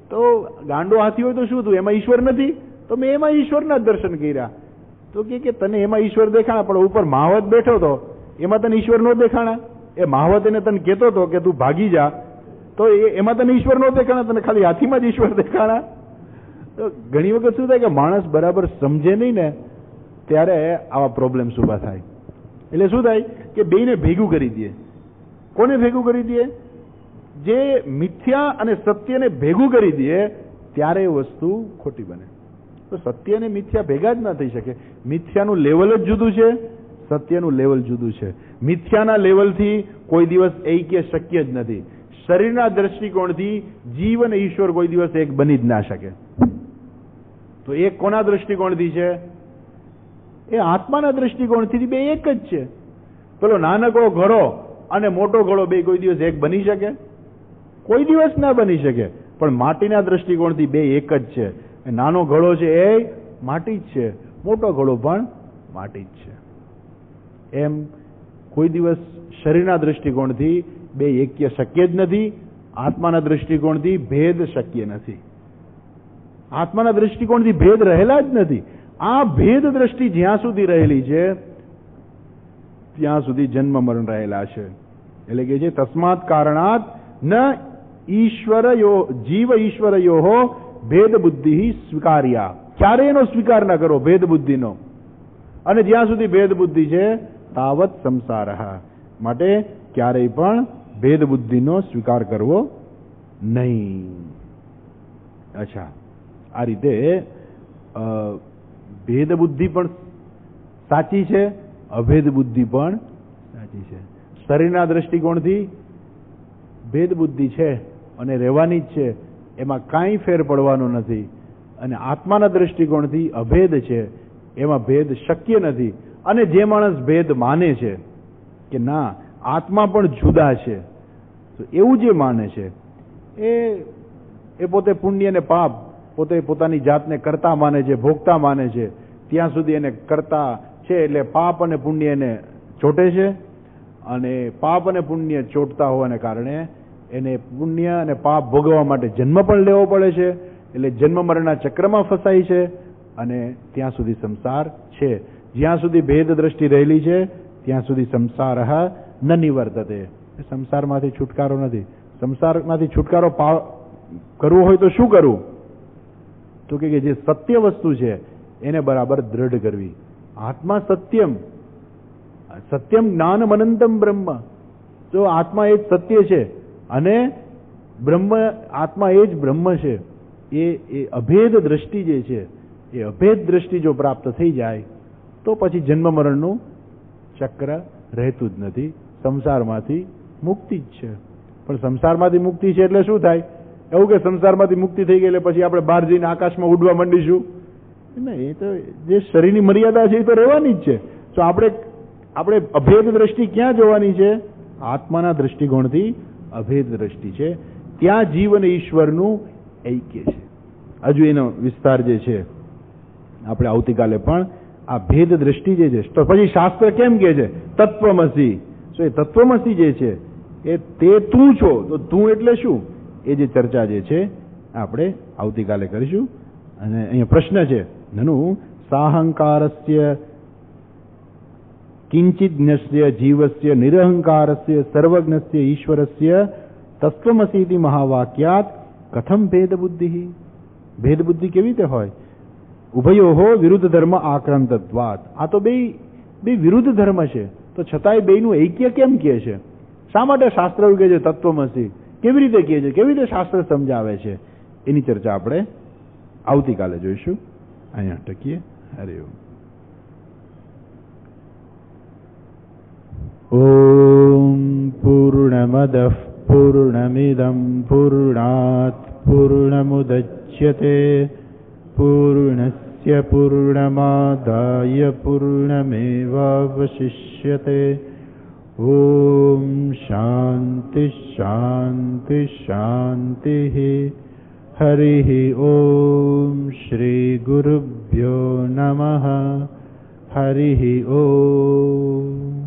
તો ગાંડો હાથી હોય તો શું થયું? એમાં ઈશ્વર નથી? તો મેં એમાં ઈશ્વરના દર્શન કર્યા. તો કે તને એમાં ઈશ્વર દેખાણા, પણ ઉપર મહાવત બેઠો હતો એમાં તને ઈશ્વર નો દેખાણા? એ મહાવત એને તને કહેતો હતો કે તું ભાગી જા, તો એમાં તને ઈશ્વર નો દેખાણા, તને ખાલી હાથીમાં જ ઈશ્વર દેખાણા? તો ઘણી વખત શું થાય કે માણસ બરાબર સમજે નહીં ને, ત્યારે આવા પ્રોબ્લેમ્સ ઊભા થાય. એટલે શું થાય કે બેયને ભેગું કરી દે. કોને ભેગું કરી દે? જે મિથ્યા અને સત્યને ભેગું કરી દે ત્યારે એ વસ્તુ ખોટી બને. તો સત્ય અને મિથ્યા ભેગા જ ના થઈ શકે. મિથ્યાનું લેવલ જ જુદું છે, સત્યનું લેવલ જુદું છે. મિથ્યાના લેવલથી કોઈ દિવસ ઐક્ય શક્ય જ નથી. શરીરના દ્રષ્ટિકોણથી જીવ અને ઈશ્વર કોઈ દિવસ એક બની જ ના શકે. તો એક કોના દ્રષ્ટિકોણથી છે? એ આત્માના દ્રષ્ટિકોણથી બે એક જ છે. પેલો નાનકડો ઘડો અને મોટો ઘડો બે કોઈ દિવસ એક બની શકે? કોઈ દિવસ ના બની શકે. પણ માટીના દ્રષ્ટિકોણથી બે એક જ છે. નાનો ઘડો છે એ માટી જ છે, મોટો ઘડો પણ માટી જ છે. એમ કોઈ દિવસ શરીરના દ્રષ્ટિકોણથી બે એક્ય શક્ય જ નથી. આત્માના દ્રષ્ટિકોણથી ભેદ શક્ય નથી. આત્માના દ્રષ્ટિકોણથી ભેદ રહેલા જ નથી. આ ભેદ દ્રષ્ટિ જ્યાં સુધી રહેલી છે ત્યાં સુધી જન્મ મરણ રહેલા છે. એટલે કે છે તસ્માત કારણાત ન ઈશ્વરયો જીવ ઈશ્વરયો ભેદ બુદ્ધિ સ્વીકાર્યા. ક્યારે એનો સ્વીકાર ના કરો ભેદ બુદ્ધિનો. અને જ્યાં સુધી ભેદ બુદ્ધિ છે તાવત સંસાર. માટે ક્યારેય પણ ભેદ બુદ્ધિનો સ્વીકાર કરવો નહીં. અચ્છા, આ રીતે ભેદ બુદ્ધિ પણ સાચી છે, અભેદ બુદ્ધિ પણ સાચી છે. શરીરના દ્રષ્ટિકોણથી ભેદ બુદ્ધિ છે અને રહેવાની જ છે, એમાં કાંઈ ફેર પડવાનો નથી. અને આત્માના દ્રષ્ટિકોણથી અભેદ છે, એમાં ભેદ શક્ય નથી. અને જે માણસ ભેદ માને છે કે ના આત્મા પણ જુદા છે, તો એવું જે માને છે એ પોતે પુણ્ય અને પાપ પોતે પોતાની જાતને કરતા માને છે, ભોગતા માને છે. ત્યાં સુધી એને કરતા છે એટલે પાપ અને પુણ્ય એને ચોટે છે. અને પાપ અને પુણ્ય ચોટતા હોવાને કારણે એને પુણ્ય અને પાપ ભોગવવા માટે જન્મ પણ લેવો પડે છે. એટલે જન્મ મરણના ચક્રમાં ફસાય છે અને ત્યાં સુધી સંસાર છે. જ્યાં સુધી ભેદ દ્રષ્ટિ રહેલી છે ત્યાં સુધી સંસાર ન નિવર્તતે. સંસારમાંથી છુટકારો નથી. સંસારમાંથી છુટકારો કરવો હોય તો શું કરવું? તો કે જે સત્ય વસ્તુ છે એને બરાબર દ્રઢ કરવી. આત્મા સત્યમ, સત્યમ જ્ઞાનમ અનંતમ બ્રહ્મ. જો આત્મા એ જ સત્ય છે અને બ્રહ્મ આત્મા એ જ બ્રહ્મ છે. એ અભેદ દ્રષ્ટિ જે છે એ અભેદ દ્રષ્ટિ જો પ્રાપ્ત થઈ જાય તો પછી જન્મ મરણનું ચક્ર રહેતું જ નથી. સંસારમાંથી મુક્તિ જ છે. પણ સંસારમાંથી મુક્તિ છે એટલે શું થાય? એવું કે સંસારમાંથી મુક્તિ થઈ ગઈ એટલે પછી આપણે બહાર જઈને આકાશમાં ઉડવા માંડીશું? નહીં, એ તો જે શરીરની મર્યાદા છે એ તો રહેવાની જ છે. તો આપણે અભેદ દ્રષ્ટિ ક્યાં જોવાની છે? આત્માના દ્રષ્ટિકોણથી અભેદ દ્રષ્ટિ છે. ત્યાં જીવ અને ઈશ્વરનું ઐક્ય છે. હજુ એનો વિસ્તાર જે છે આપણે આવતીકાલે પણ આ ભેદ દ્રષ્ટિ જે છે તો પછી શાસ્ત્ર કેમ કહે છે તત્વમસી? તો એ તત્વમસી જે છે એ તે તું છો. તો તું એટલે શું? એ જે ચર્ચા જે છે આપણે આવતીકાલે કરીશું. અને અહીંયા પ્રશ્ન છે નનુ સાહંકારસ્ય કિંચિજ્ઞસ્ય જીવસ્ય નિરહંકારસ્ય સર્વજ્ઞસ્ય ઈશ્વરસ્ય તત્વમસીતિ મહાવાક્યાત કથમ ભેદ બુદ્ધિ? ભેદ બુદ્ધિ કેવી રીતે હોય? ઉભયોહો વિરુદ્ધ ધર્મ આક્રાંતત્વાત. આ તો બે વિરુદ્ધ ધર્મ છે, તો છતાંય બેયનું ઐક્ય કેમ કહે છે? શા માટે શાસ્ત્ર એવું કહે છે તત્વમસી? કેવી રીતે કહે છે? કેવી રીતે શાસ્ત્ર સમજાવે છે? એની ચર્ચા આપણે આવતીકાલે જોઈશું. અહીંયા ટકીએ. હરિ ઓમ. ઓમ પૂર્ણમદઃ પૂર્ણમિદં પૂર્ણાત પૂર્ણમુદચ્યતે પૂર્ણસ્ય પૂર્ણમાદાય પૂર્ણમેવાવશિષ્યતે. ઓમ શાંતિ શાંતિ શાંતિ. હરિ ઓમ શ્રી ગુરુભ્યો નમઃ. હરિ ઓમ.